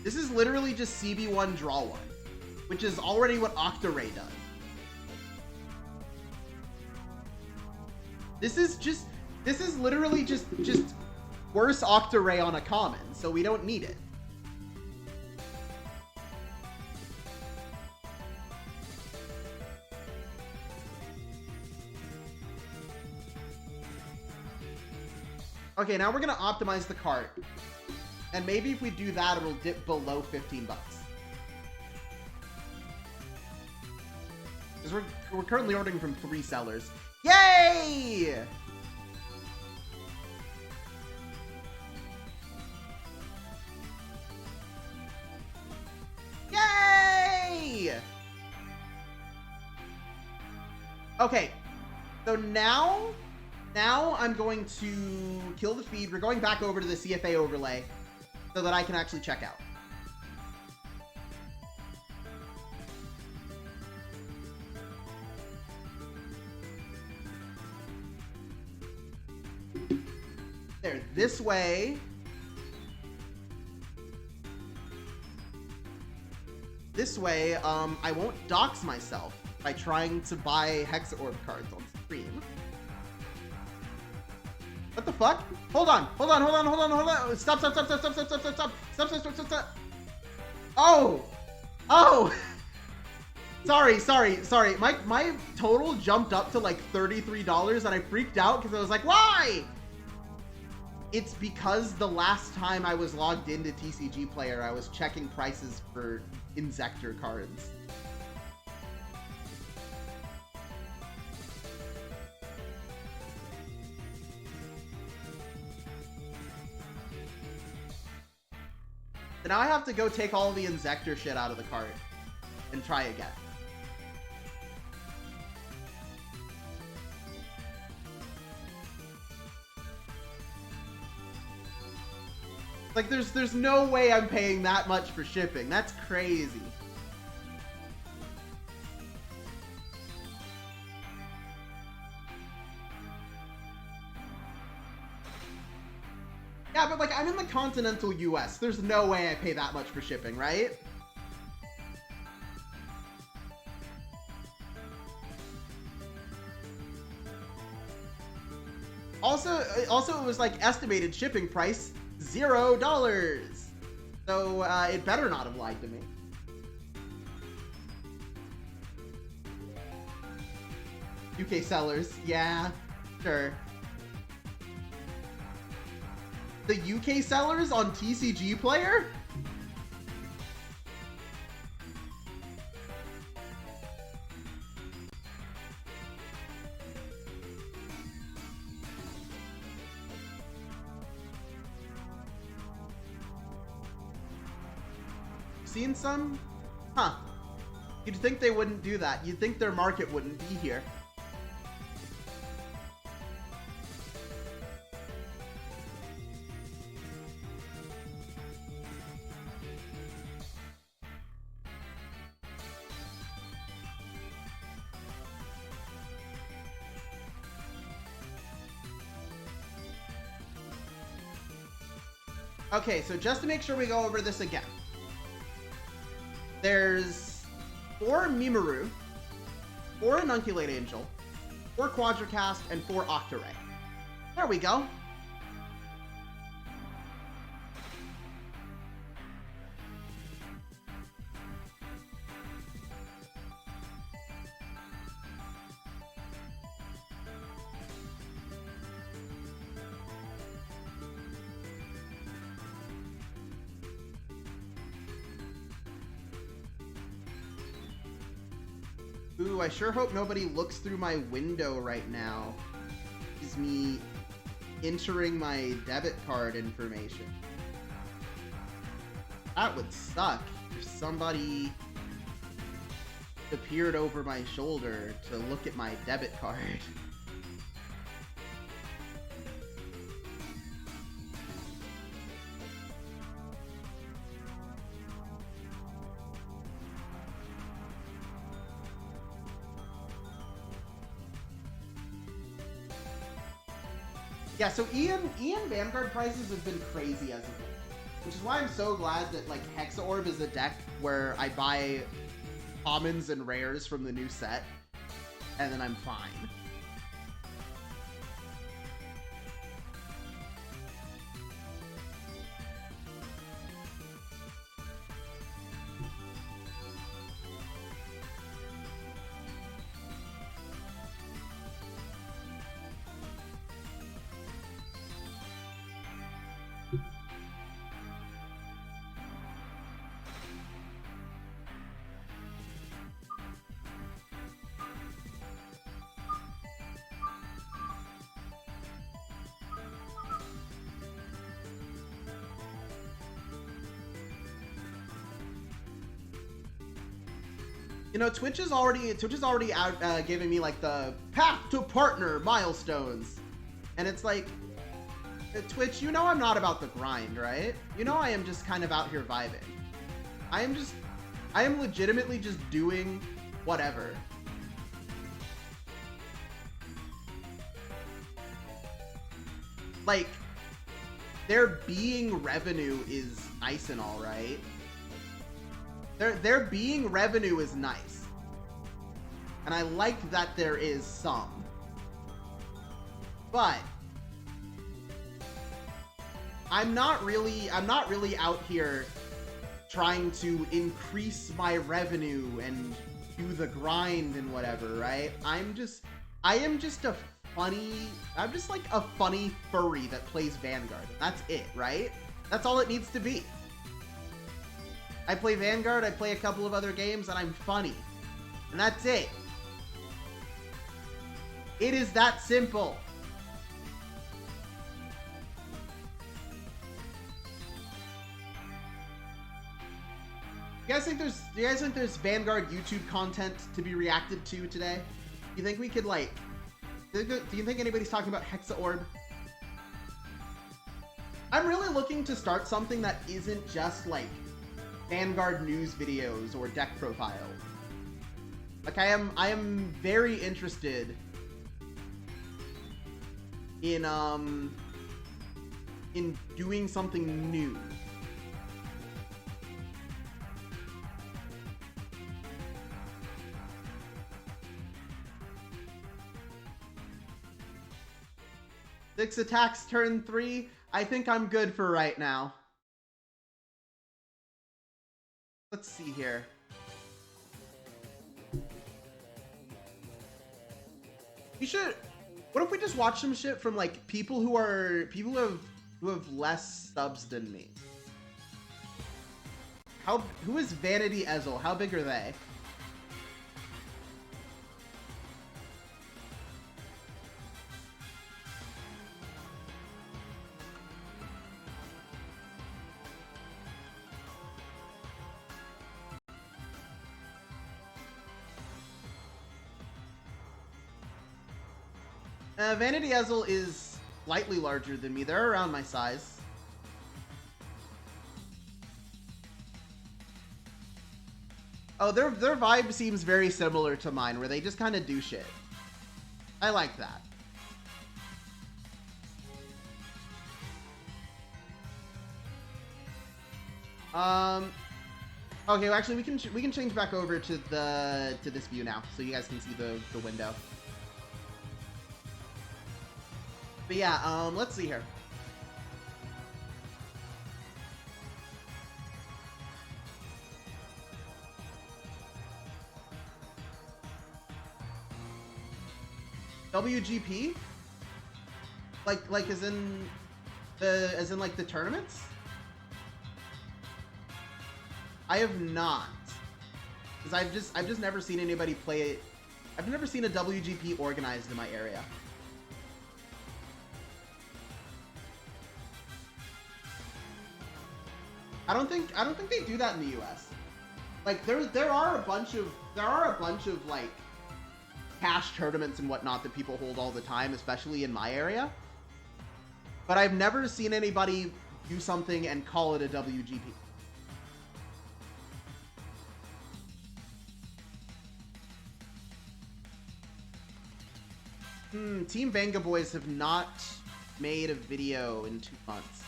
This is literally just CB1 draw 1, which is already what Octaray does. This is literally just worse Octaray on a common, so we don't need it. Okay, now we're gonna optimize the cart. And maybe if we do that, it'll dip below 15 bucks. Because we're currently ordering from 3 sellers. Yay! Yay! Okay, so now I'm going to kill the feed. We're going back over to the CFA overlay so that I can actually check out. There, this way. This way, I won't dox myself by trying to buy Hexaorb cards on stream. What the fuck? Hold on. Stop. Oh! Sorry. My total jumped up to like $33 and I freaked out because I was like, why? It's because the last time I was logged into TCG Player, I was checking prices for Inzektor cards. So now I have to go take all the Inzektor shit out of the cart and try again. Like, there's no way I'm paying that much for shipping. That's crazy. Yeah, but like, I'm in the continental US. There's no way I pay that much for shipping, right? also it was like estimated shipping price $0. So it better not have lied to me. UK sellers, yeah, sure. The UK sellers on TCG Player? Seen some? Huh. You'd think they wouldn't do that. You'd think their market wouldn't be here. Okay, so just to make sure we go over this again. There's 4 Mimaru, 4 Ununculate Angel, 4 Quadracast, and 4 Octaray. There we go. Ooh, I sure hope nobody looks through my window right now. Is me entering my debit card information. That would suck if somebody appeared over my shoulder to look at my debit card. Yeah, so Ian Vanguard prices have been crazy as of late, which is why I'm so glad that like Hexaorb is a deck where I buy commons and rares from the new set, and then I'm fine. You know, Twitch is already out giving me like the path to partner milestones, and it's like, Twitch, you know I'm not about the grind, right? You know I am just kind of out here vibing. I am legitimately just doing whatever. Like, there being revenue is nice and all, right? There being revenue is nice. And I like that there is some. But I'm not really out here trying to increase my revenue and do the grind and whatever, right? I'm just like a funny furry that plays Vanguard. That's it, right? That's all it needs to be. I play Vanguard, I play a couple of other games, and I'm funny. And that's it. It is that simple. Do you guys think there's Vanguard YouTube content to be reacted to today? Do you think we could like... Do you think anybody's talking about Hexaorb? I'm really looking to start something that isn't just like Vanguard news videos or deck profiles. Like I am very interested in doing something new. 6 attacks turn 3. I think I'm good for right now. Let's see here. We should. What if we just watch some shit from like people who have less subs than me? Who is Vanity Ezel? How big are they? Vanity Ezel is slightly larger than me. They're around my size. Oh, their vibe seems very similar to mine, where they just kind of do shit. I like that. Okay, well, actually, we can change back over to this view now, so you guys can see the window. But yeah, let's see here. WGP? Like as in like the tournaments? I have not. Because I've just never seen anybody play it. I've never seen a WGP organized in my area. I don't think they do that in the US. Like there are a bunch of like cash tournaments and whatnot that people hold all the time, especially in my area. But I've never seen anybody do something and call it a WGP. Team Vanga Boys have not made a video in 2 months.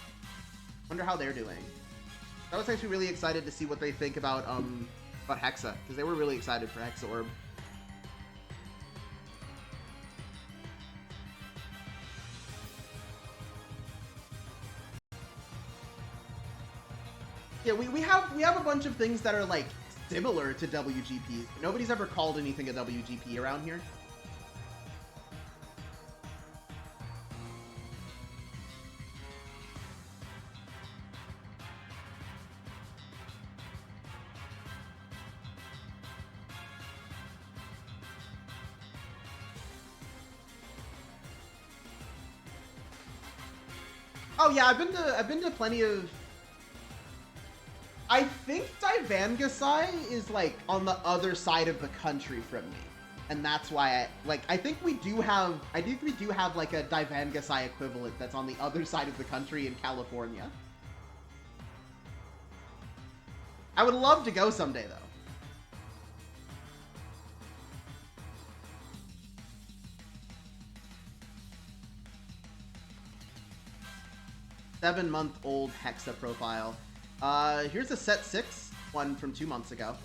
Wonder how they're doing. I was actually really excited to see what they think about Hexa, because they were really excited for Hexaorb. Yeah, we have a bunch of things that are like similar to WGPs. Nobody's ever called anything a WGP around here. Oh yeah, I've been to plenty of. I think Divangasai is like on the other side of the country from me, and that's why I think we do have like a Divangasai equivalent that's on the other side of the country in California. I would love to go someday though. Seven-month-old Hexa profile. Here's a set 6 one from 2 months ago.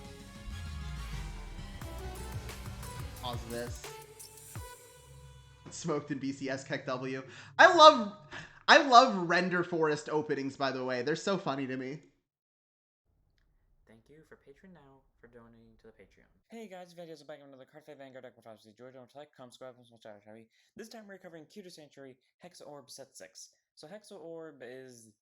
Pause this. Smoked in BCS Keck W. I love render forest openings, by the way. They're so funny to me. Thank you for Patreon now for donating to the Patreon. Hey guys, videos are back on another Card Fight Vanguard deck with obviously George on Tech, Comscribe, and Small Shadow, shall we? This time we're covering Cuter Sanctuary Hexaorb Set 6. So Hexaorb is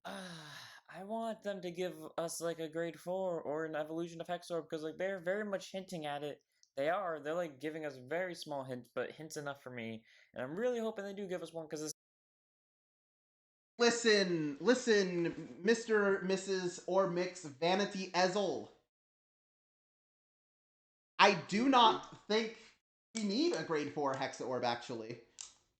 I want them to give us like a grade 4 or an evolution of Hexaorb because like they're very much hinting at it. They're like giving us very small hints, but hints enough for me. And I'm really hoping they do give us one because this. Listen, Mr., Mrs., or Mix Vanity Ezel. I do not think we need a grade 4 Hexaorb, actually.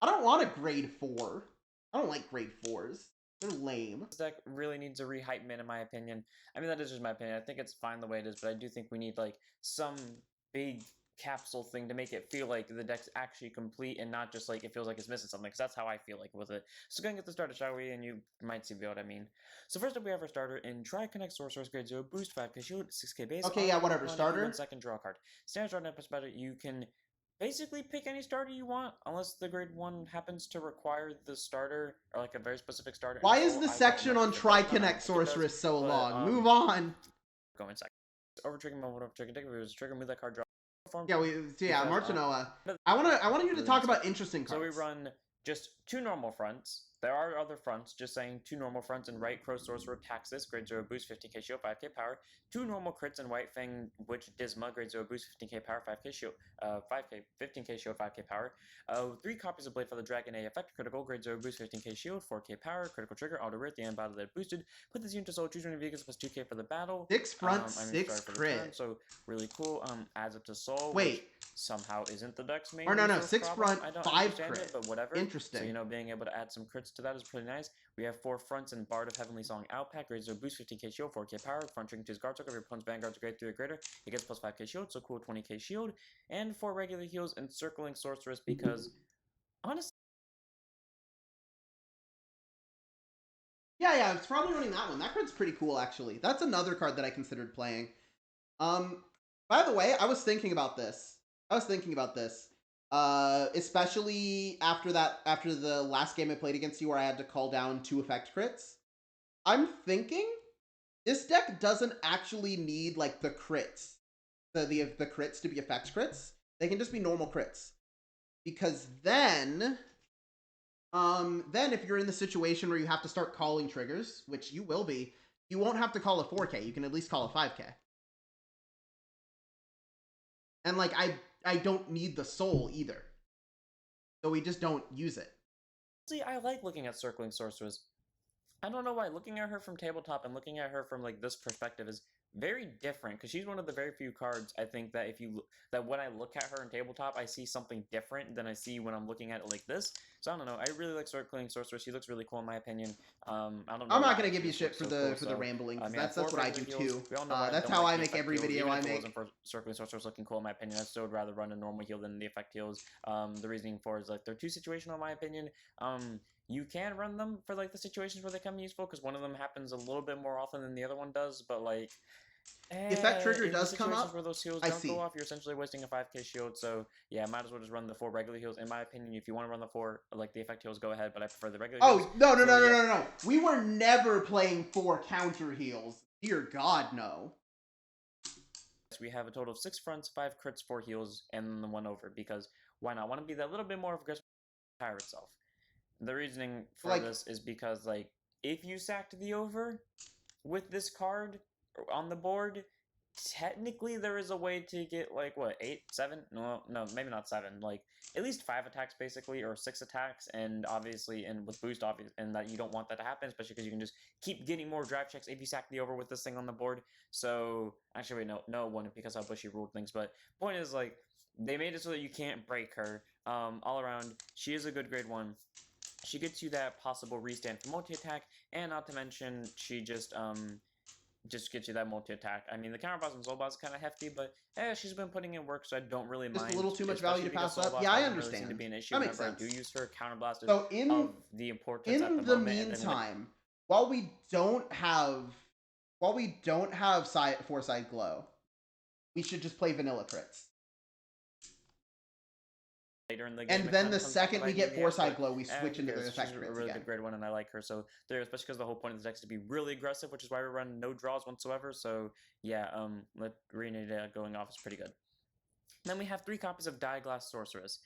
I don't want a grade 4. I don't like grade 4s. They're lame. This deck really needs a rehypement in my opinion. I mean, that is just my opinion. I think it's fine the way it is, but I do think we need like some big capsule thing to make it feel like the deck's actually complete and not just like it feels like it's missing something, because that's how I feel like with it. So go and get the starter, shall we? And you might see what I mean. So first up, we have our starter in Tri-Connect Sorcerer's Grade 0, Boost 5k shield, 6k base. Okay, yeah, whatever. Starter. 1 second, draw a card. Standard starting up better. You can basically pick any starter you want, unless the grade 1 happens to require the starter, or like a very specific starter. Why is the section on Triconnect Sorceress so long? Move on. Go inside. Over trigger mode, whatever trigger, if it was a trigger, move that card, draw. Yeah, Martinoa. I want you to talk about interesting cards. So we run just 2 normal fronts. There are other fronts, just saying 2 normal fronts in right, Crow Sorcerer, Taxis, grade 0 boost, 15k shield, 5k power. 2 normal crits in White Fang, Witch, Disma, grade 0 boost, 15k power, 5k shield, 15k shield, 5k power. 3 copies of Blade for the Dragon A effect, critical, grade 0 boost, 15k shield, 4k power, critical trigger, auto rate, the end battle that boosted. Put this unit to soul, choose one of vehicles plus 2k for the battle. 6 front, 6 crit. Turn, so really cool. Adds up to soul. Wait. Somehow isn't the deck's main. Or no, 6 problem. front, 5 crit. But whatever. Interesting. So being able to add some crits to that is pretty nice. We have 4 fronts in Bard of Heavenly Song Outpack, grade 0 boost, 15k shield, 4k power. Front trigger to his guard token. If your opponent's vanguard's a grade 3 or greater, he gets plus 5k shield, so cool, 20k shield. And 4 regular heals and Circling Sorceress because honestly. Yeah, it's probably running that one. That card's pretty cool, actually. That's another card that I considered playing. By the way, I was thinking about this. Especially after the last game I played against you where I had to call down 2 effect crits. I'm thinking this deck doesn't actually need like the crits, the crits to be effect crits. They can just be normal crits. Because then if you're in the situation where you have to start calling triggers, which you will be, you won't have to call a 4K. You can at least call a 5K. And like I don't need the soul either. So we just don't use it. See, I like looking at Circling Sorceress. I don't know why. Looking at her from tabletop and looking at her from like this perspective is very different because she's one of the very few cards I think that that when I look at her in tabletop, I see something different than I see when I'm looking at it like this. So I don't know. I really like Circling Sorceress. She looks really cool in my opinion. I don't know. I'm not gonna give you shit for the ramblings. That's what I do too. That's how I make every video I make. For Circling Sorceress looking cool in my opinion. I still would rather run a normal heal than the effect heals. The reasoning for is like they're too situational in my opinion. You can run them for like the situations where they come useful because one of them happens a little bit more often than the other one does, but like if that trigger does come up, where those heals don't go off, you're essentially wasting a 5k shield. So yeah, might as well just run the 4 regular heals. In my opinion, if you want to run the 4 like the effect heals, go ahead. But I prefer the regular. Heals. No. We were never playing 4 counter heals. Dear God, no. We have a total of 6 fronts, 5 crits, 4 heals, and then the 1 over because why not? Want to be that little bit more aggressive power itself. The reasoning for this is because, like, if you sacked the over with this card on the board, technically there is a way to get, like, what, 8, 7? No, maybe not 7. Like, at least 5 attacks, basically, or 6 attacks, and obviously, and with boost, obviously, and that you don't want that to happen, especially because you can just keep getting more draft checks if you sack the over with this thing on the board. So, actually, wait, no, one, because how Bushy ruled things, but point is, like, they made it so that you can't break her. All around, she is a good grade 1. She gets you that possible restand for multi-attack, and not to mention, she just gets you that multi-attack. I mean, the counterboss and Soulboss is kind of hefty, but she's been putting in work, so I don't really mind. Just a little too much value to pass up. Yeah, I understand. Really seem to be an issue that makes sense. I do use her. Counterblast is so of the importance in at the moment. Meantime, while we don't have Foresight Glow, we should just play vanilla crits. Later in the game, and then the second we get Foresight Glow, we switch into the effect crits. She's a really good grade 1, and I like her. So there, especially because the whole point of the deck is to be really aggressive, which is why we run no draws whatsoever. So yeah, Renata going off is pretty good. Then we have 3 copies of Diaglass Sorceress.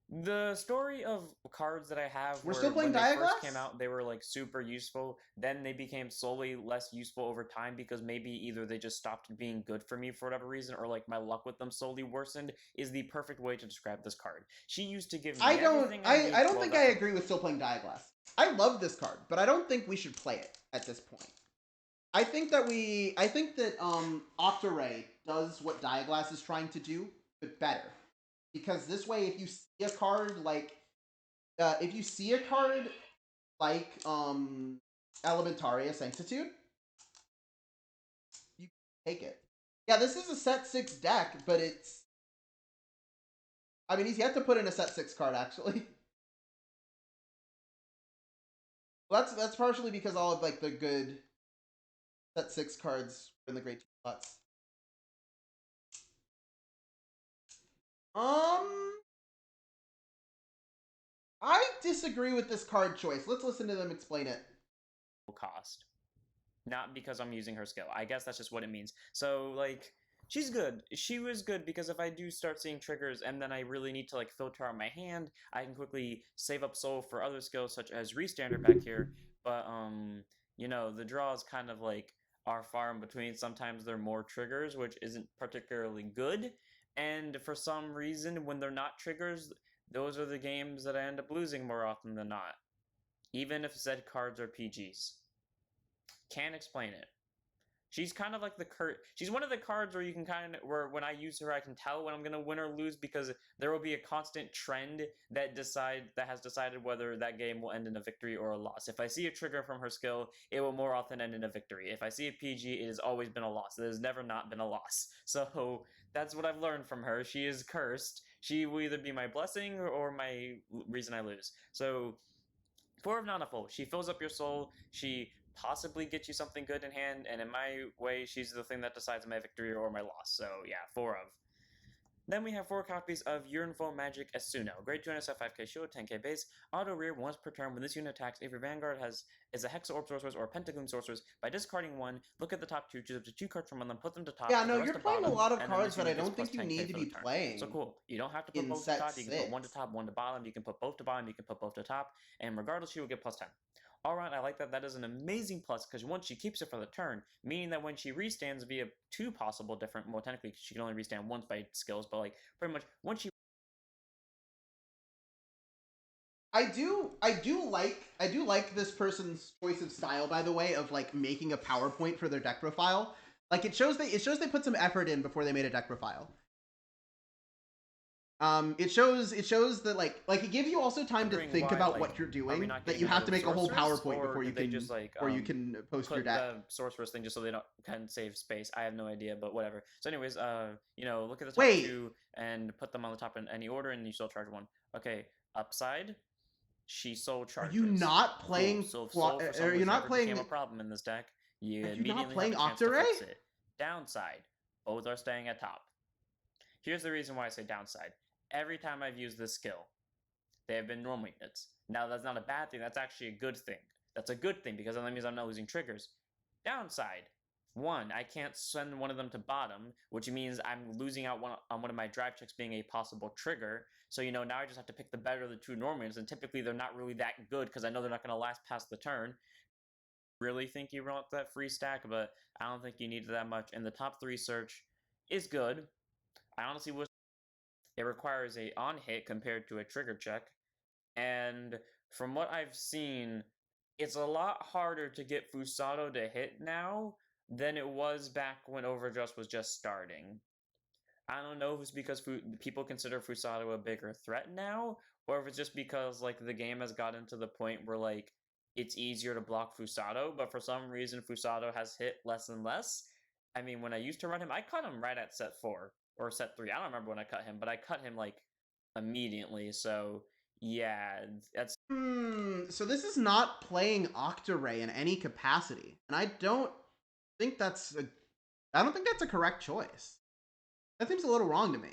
The story of cards that I have, we're still playing Diaglass? When they first came out, they were like super useful. Then they became slowly less useful over time because maybe either they just stopped being good for me for whatever reason, or like my luck with them slowly worsened. Is the perfect way to describe this card. She used to give me everything I don't think I agree with still playing Diaglass. I love this card, but I don't think we should play it at this point. I think that Octaray does what Diaglass is trying to do, but better. Because this way, if you see a card like, Elementaria Sanctitude, you take it. Yeah, this is a set 6 deck, but it's... I mean, he's yet to put in a set 6 card, actually. Well, that's partially because all of, like, the good set 6 cards are in the Great 2 slots. I disagree with this card choice. Let's listen to them explain it. Cost. Not because I'm using her skill. I guess that's just what it means. So, like, she's good. She was good because if I do start seeing triggers and then I really need to, like, filter out my hand, I can quickly save up soul for other skills such as Restander back here. But, you know, the draws kind of, like, are far in between. Sometimes there are more triggers, which isn't particularly good. And for some reason, when they're not triggers, those are the games that I end up losing more often than not. Even if said cards are PGs. Can't explain it. She's kind of like the she's one of the cards where you can kind of where when I use her I can tell when I'm gonna win or lose because there will be a constant trend that has decided whether that game will end in a victory or a loss. If I see a trigger from her skill, it will more often end in a victory. If I see a PG, it has always been a loss. It has never not been a loss. So that's what I've learned from her. She is cursed. She will either be my blessing or my reason I lose. So 4 of Nanaful. She fills up your soul. She possibly gets you something good in hand, and in my way, she's the thing that decides my victory or my loss. So yeah, 4 of. Then we have 4 copies of Urinful Magic Asuno. Grade 2 NSF 5k shield, 10k base. Auto rear once per turn when this unit attacks. If your Vanguard is a Hexaorb Sorceress or a Pentagloom Sorceress, by discarding 1, look at the top 2, choose up to 2 cards from them, put them to top, Yeah, put no, the rest you're to playing a bottom, lot of and then cards this that I unit gets don't think plus you 10k need to for be the turn. playing. So cool. You don't have to put In both to set top. You can put 1 to 6. top, 1 to bottom. You can put both to bottom. You can put both to top. And regardless, she will get plus 10. Alright, I like that. That is an amazing plus, because once she keeps it for the turn, meaning that when she restands via 2 possible different, well, technically she can only restand once by skills, but like, pretty much, once she I do like this person's choice of style, by the way, of like making a PowerPoint for their deck profile. Like it shows they put some effort in before they made a deck profile. It shows that like it gives you also time to think why, about like, what you're are we doing. not That getting you have another to make a whole sorceress, PowerPoint or did they just like post your put deck. the sorceress thing just so they don't can save space? I have no idea, but whatever. So, anyways, you know, look at the top Wait. 2 and put them on the top in any order, and you still charge 1. Okay, upside. She soul charges. Are you not playing? Cool. So soul for some reason never became a problem in this deck. You immediately have a chance to fix it. Downside. Both are staying at top. Here's the reason why I say downside. Every time I've used this skill, they have been normal units. Now, that's not a bad thing. That's actually a good thing. That's a good thing because that means I'm not losing triggers. Downside. 1, I can't send one of them to bottom, which means I'm losing out on one of my drive checks being a possible trigger. So, you know, now I just have to pick the better of the 2 normal units, and typically they're not really that good because I know they're not going to last past the turn. Really think you want that free stack, but I don't think you need that much. And the top 3 search is good. I honestly wish it requires a on hit compared to a trigger check. And from what I've seen, it's a lot harder to get Fusado to hit now than it was back when Overdress was just starting. I don't know if it's because people consider Fusado a bigger threat now, or if it's just because like the game has gotten to the point where like it's easier to block Fusado, but for some reason Fusado has hit less and less. I mean, when I used to run him, I cut him right at set 4 or set 3. I don't remember when I cut him, but I cut him like immediately. So yeah, that's So this is not playing Octaray in any capacity, and I don't think that's a correct choice. That seems a little wrong to me.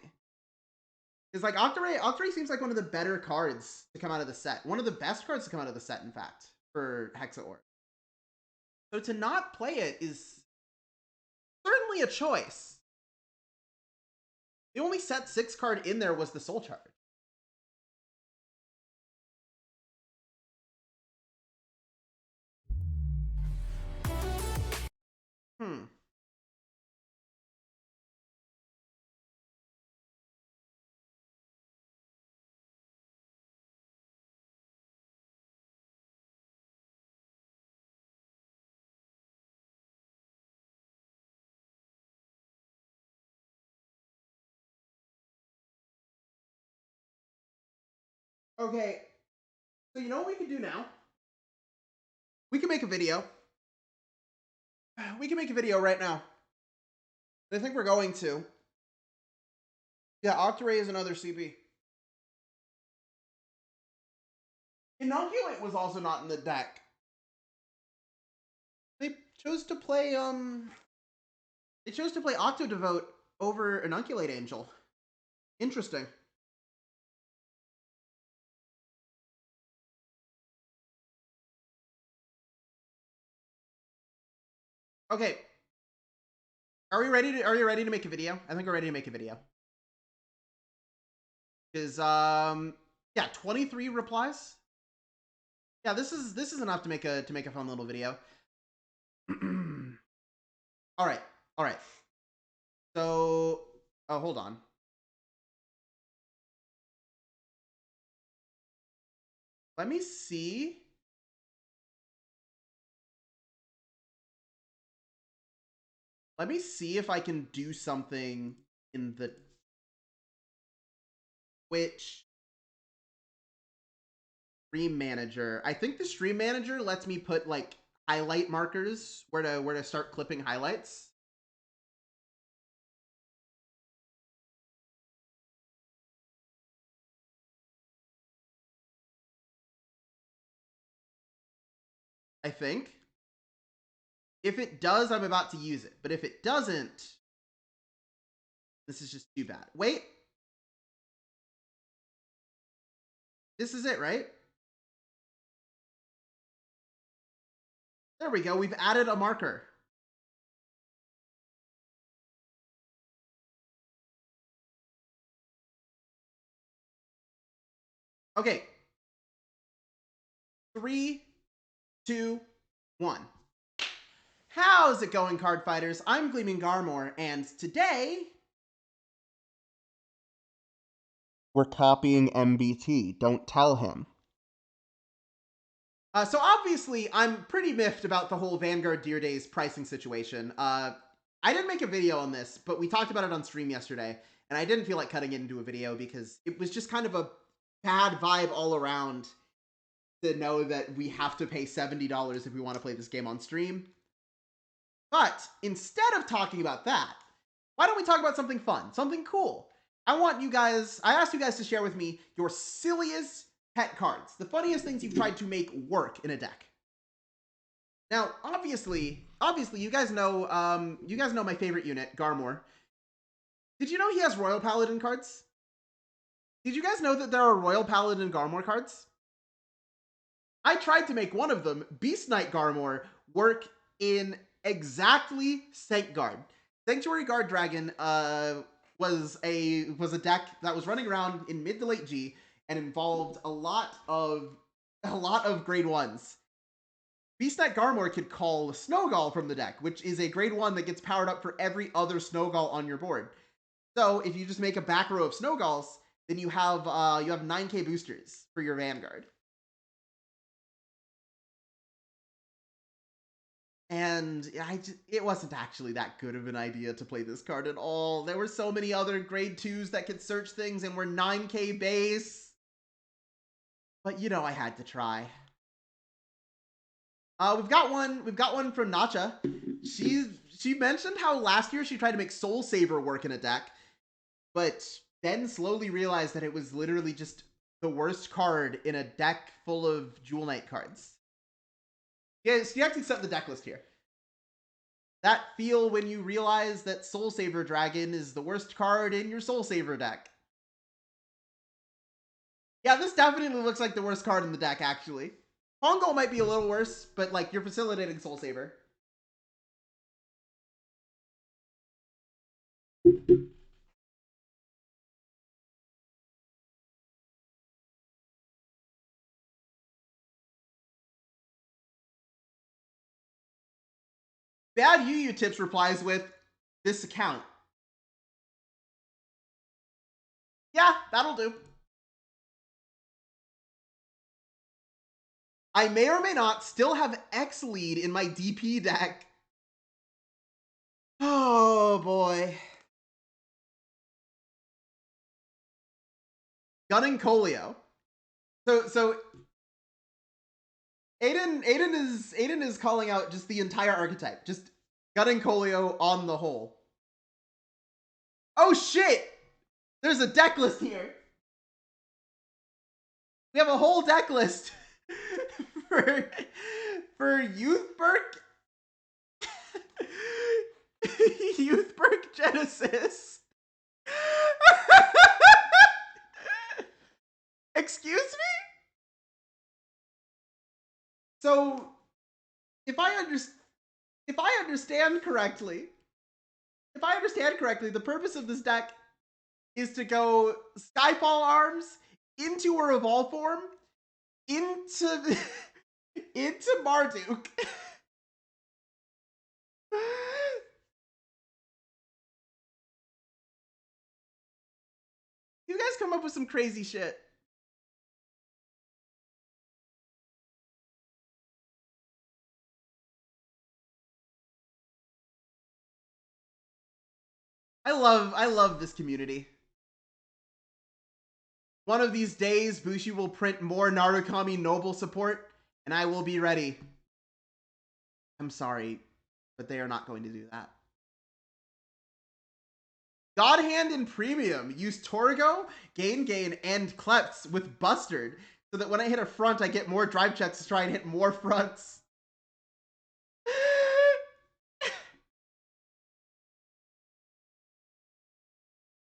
Because like Octaray seems like one of the better cards to come out of the set. One of the best cards to come out of the set, in fact, for Hexaorb. So to not play it is certainly a choice. The only set 6 card in there was the Soul Charge. Okay, so you know what we can do now? We can make a video. We can make a video right now. I think we're going to. Yeah, Octaray is another CB. Inoculate was also not in the deck. They chose to play Octo Devote over Inoculate Angel. Interesting. Okay. Are you ready to make a video? I think we're ready to make a video. Is yeah, 23 replies. Yeah, this is enough to make a fun little video. All right. All right. So, oh, hold on. Let me see. Let me see if I can do something in the Twitch stream manager. I think the stream manager lets me put like highlight markers where to start clipping highlights. I think. If it does, I'm about to use it. But if it doesn't, this is just too bad. Wait. This is it, right? There we go. We've added a marker. Okay. 3, 2, 1. How's it going, card fighters? I'm Gleaming Garmore, and today we're copying MBT. Don't tell him. So obviously, I'm pretty miffed about the whole Vanguard Deer Days pricing situation. I didn't make a video on this, but we talked about it on stream yesterday, and I didn't feel like cutting it into a video because it was just kind of a bad vibe all around to know that we have to pay $70 if we want to play this game on stream. But instead of talking about that, why don't we talk about something fun, something cool? I asked you guys to share with me your silliest pet cards, the funniest things you've tried to make work in a deck. Now, obviously, you guys know my favorite unit, Garmore. Did you know he has Royal Paladin cards? Did you guys know that there are Royal Paladin Garmore cards? I tried to make one of them, Beast Knight Garmore, work in exactly Sanct Guard. Sanctuary Guard Dragon was a deck that was running around in mid to late G and involved a lot of grade 1s. Beast Knight Garmore could call Snowgall from the deck, which is a grade 1 that gets powered up for every other Snowgall on your board. So if you just make a back row of Snowgalls, then you have 9k boosters for your Vanguard. And it wasn't actually that good of an idea to play this card at all. There were so many other grade 2s that could search things and were 9k base. But you know I had to try. We've got one from Nacha. She mentioned how last year she tried to make Soul Saver work in a deck, but then slowly realized that it was literally just the worst card in a deck full of Jewel Knight cards. Yeah, so you actually set the deck list here. That feel when you realize that Soul Saver Dragon is the worst card in your Soul Saver deck. Yeah, this definitely looks like the worst card in the deck, actually. Pongo might be a little worse, but like you're facilitating Soul Saver. Bad Yu Tips replies with this account. Yeah, that'll do. I may or may not still have X lead in my DP deck. Oh boy. Gunning Colio. So Aiden is calling out just the entire archetype. Just Gunning Colio on the whole. Oh shit! There's a deck list here. We have a whole deck list for Youthberg Youthberg Genesis. So if I understand if I understand correctly, the purpose of this deck is to go Skyfall Arms into a Revolve form into into Marduk. You guys come up with some crazy shit. I love this community. One of these days, Bushi will print more Narukami Noble support, and I will be ready. I'm sorry, but they are not going to do that. God Hand in Premium. Use Torgo, Gain, and Klepts with Bustard, so that when I hit a front, I get more drive checks to try and hit more fronts.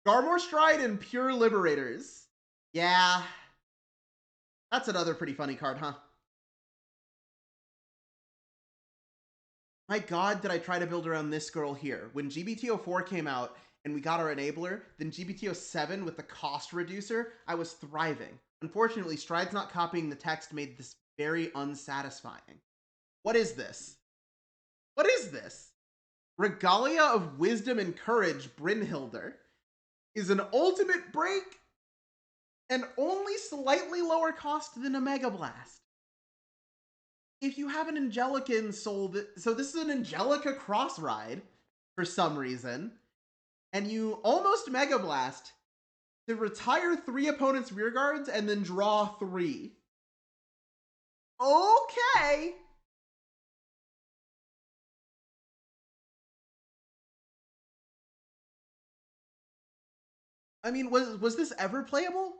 Garmor Stride and Pure Liberators. Yeah. That's another pretty funny card, huh? My god, did I try to build around this girl here. When GBTO4 came out and we got our enabler, then GBTO7 with the cost reducer, I was thriving. Unfortunately, Stride's not copying the text made this very unsatisfying. What is this? What is this? Regalia of Wisdom and Courage, Brynhilder, is an ultimate break and only slightly lower cost than a Mega Blast. If you have an Angelica in Soul, so this is an Angelica cross ride for some reason, and you almost Mega Blast to retire 3 opponents' rear guards and then draw 3. Okay. I mean, was this ever playable?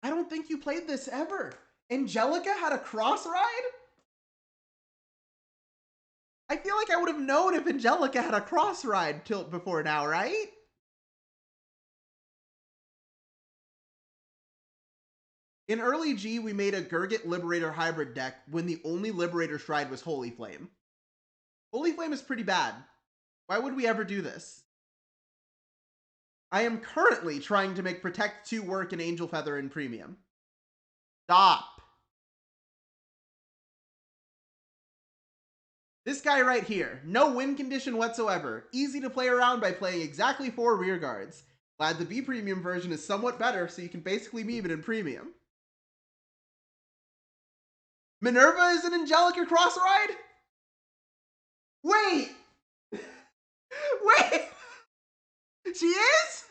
I don't think you played this ever. Angelica had a cross ride? I feel like I would have known if Angelica had a cross ride tilt before now, right? In early G, we made a Gurgit Liberator hybrid deck when the only Liberator Stride was Holy Flame. Holy Flame is pretty bad. Why would we ever do this? I am currently trying to make Protect 2 work in Angel Feather in Premium. Stop. This guy right here, no win condition whatsoever. Easy to play around by playing exactly 4 rear guards. Glad the B Premium version is somewhat better, so you can basically meme it in Premium. Minerva is an Angelica cross ride? Wait! Wait! She is?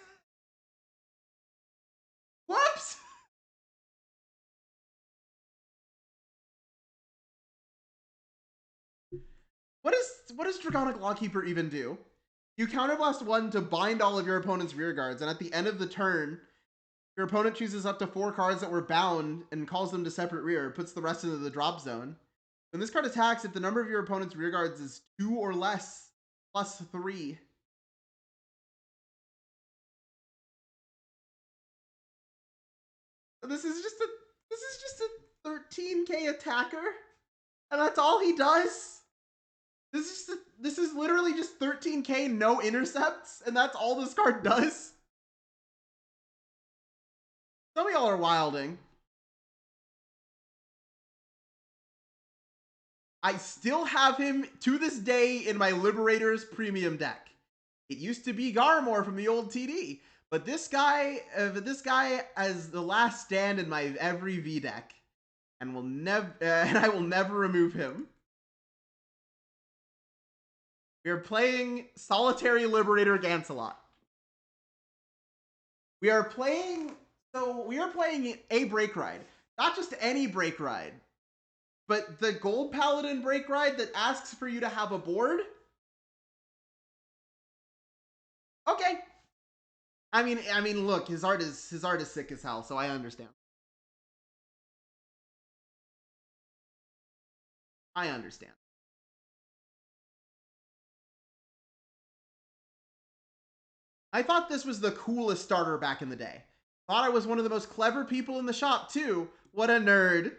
Whoops! What does Dragonic Lawkeeper even do? You counterblast 1 to bind all of your opponent's rear guards, and at the end of the turn, your opponent chooses up to 4 cards that were bound and calls them to separate rear, puts the rest into the drop zone. When this card attacks, if the number of your opponent's rear guards is 2 or less, plus 3. This is just a 13k attacker, and that's all he does. This is literally just 13k no intercepts, and that's all this card does. Some of y'all are wilding. I still have him to this day in my Liberators premium deck. It used to be Garmor from the old TD, but this guy as the last stand in my every V deck, and I will never remove him. We are playing Solitary Liberator Gancelot. We are playing a break ride, not just any break ride, but the Gold Paladin break ride that asks for you to have a board. Okay. I mean, look, his art is sick as hell, so I understand. I understand. I thought this was the coolest starter back in the day. Thought I was one of the most clever people in the shop too. What a nerd.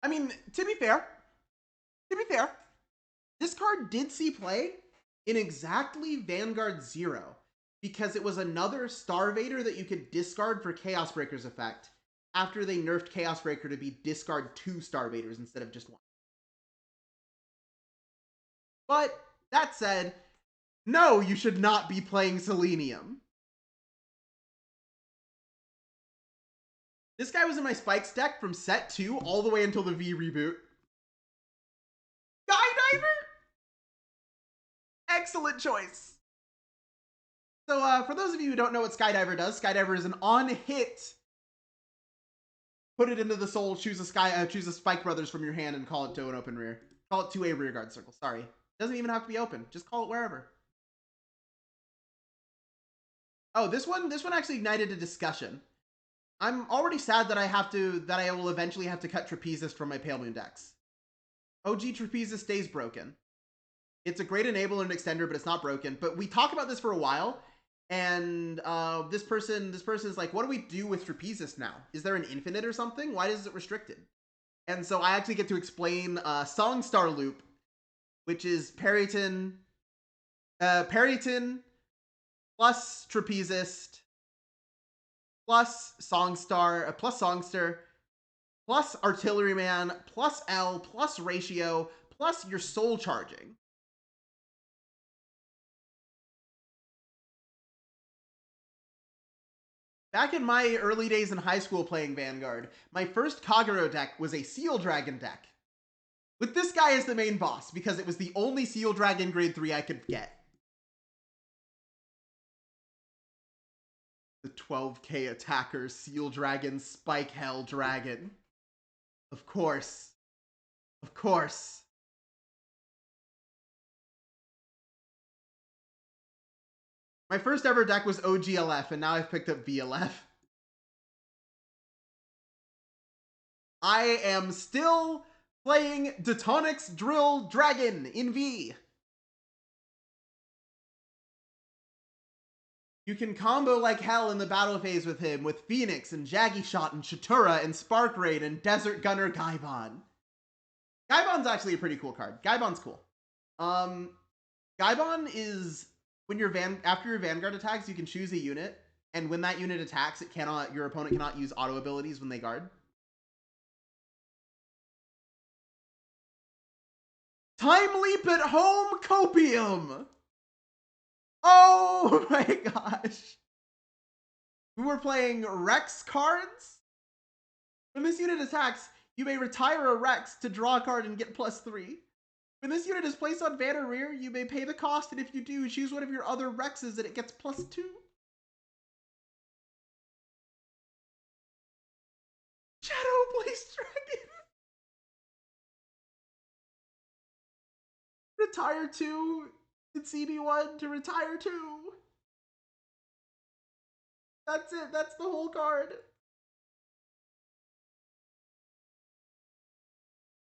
I mean, to be fair, this card did see play in exactly Vanguard 0 because it was another Starvader that you could discard for Chaos Breaker's effect after they nerfed Chaos Breaker to be discard 2 Starvaders instead of just 1. But that said, no, you should not be playing Selenium. This guy was in my Spikes deck from set 2 all the way until the V reboot. Skydiver? Excellent choice. So for those of you who don't know what Skydiver does, Skydiver is an on-hit. Put it into the soul, choose a Spike Brothers from your hand, and call it to an open rear. Call it to a rear guard circle. Sorry, doesn't even have to be open. Just call it wherever. Oh, this one actually ignited a discussion. I'm already sad that I will eventually have to cut Trapezist from my Pale Moon decks. OG Trapezist stays broken. It's a great enabler and extender, but it's not broken. But we talk about this for a while, and this person is like, what do we do with Trapezist now? Is there an infinite or something? Why is it restricted? And so I actually get to explain Songstar Loop, which is Periton plus Trapezist plus Songstar plus Songster plus Artilleryman plus L plus Ratio plus your soul charging. Back in my early days in high school playing Vanguard, my first Kagero deck was a Seal Dragon deck. With this guy as the main boss, because it was the only Seal Dragon grade 3 I could get. The 12k attacker, Seal Dragon, Spike Hell Dragon. Of course. Of course. My first ever deck was OGLF, and now I've picked up VLF. I am still playing Detonix Drill Dragon in V. You can combo like hell in the battle phase with him with Phoenix and Jaggy Shot and Shatura and Spark Raid and Desert Gunner Gaibon. Gaibon's actually a pretty cool card. Gaibon's cool. Gaibon is when after your Vanguard attacks, you can choose a unit, and when that unit attacks, your opponent cannot use auto abilities when they guard. Time Leap at Home Copium! Oh my gosh. We were playing Rex cards. When this unit attacks, you may retire a Rex to draw a card and get +3. When this unit is placed on van or rear, you may pay the cost, and if you do, choose one of your other Rexes and it gets +2. Shadow Blaze Dragon. Retire 2. It's CB1 to retire 2. That's it. That's the whole card.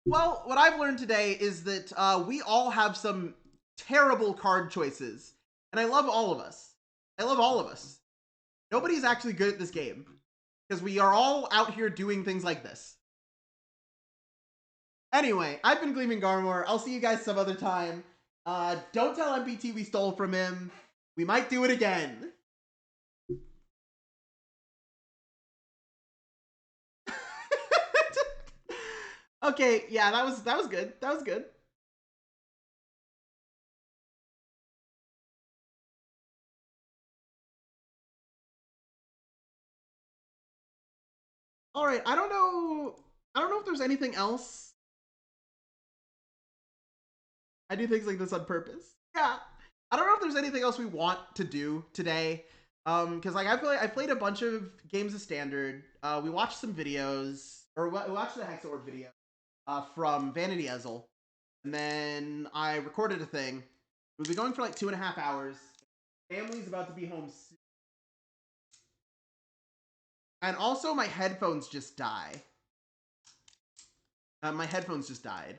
Well, what I've learned today is that we all have some terrible card choices. And I love all of us. I love all of us. Nobody's actually good at this game. Because we are all out here doing things like this. Anyway, I've been Gleaming Garmor. I'll see you guys some other time. Don't tell MPT we stole from him. We might do it again. Okay, yeah, that was good. That was good. All right, I don't know if there's anything else. I do things like this on purpose. Yeah. I don't know if there's anything else we want to do today. Because like I played a bunch of games of Standard. We watched some videos, or we watched the Hexaorb video from Vanity Ezel, and then I recorded a thing. We've been going for like 2.5 hours. Family's about to be home soon. And also my headphones just died. My headphones just died.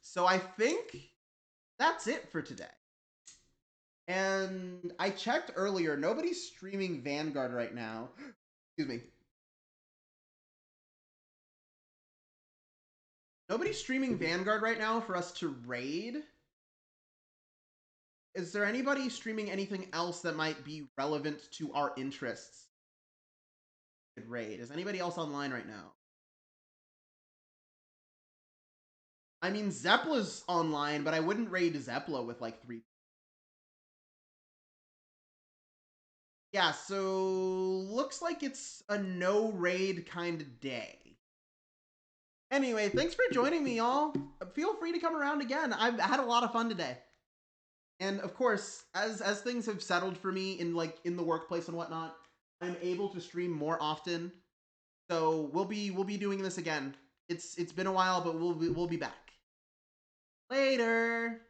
So I think that's it for today. And I checked earlier, nobody's streaming Vanguard right now. Excuse me. Nobody's streaming Vanguard right now for us to raid. Is there anybody streaming anything else that might be relevant to our interests? Raid. Is anybody else online right now? I mean, Zepla's online, but I wouldn't raid Zepla with like 3. Yeah, so looks like it's a no raid kind of day. Anyway, thanks for joining me, y'all. Feel free to come around again. I've had a lot of fun today. And of course, as things have settled for me in the workplace and whatnot, I'm able to stream more often. So we'll be doing this again. It's been a while, but we'll be back. Later.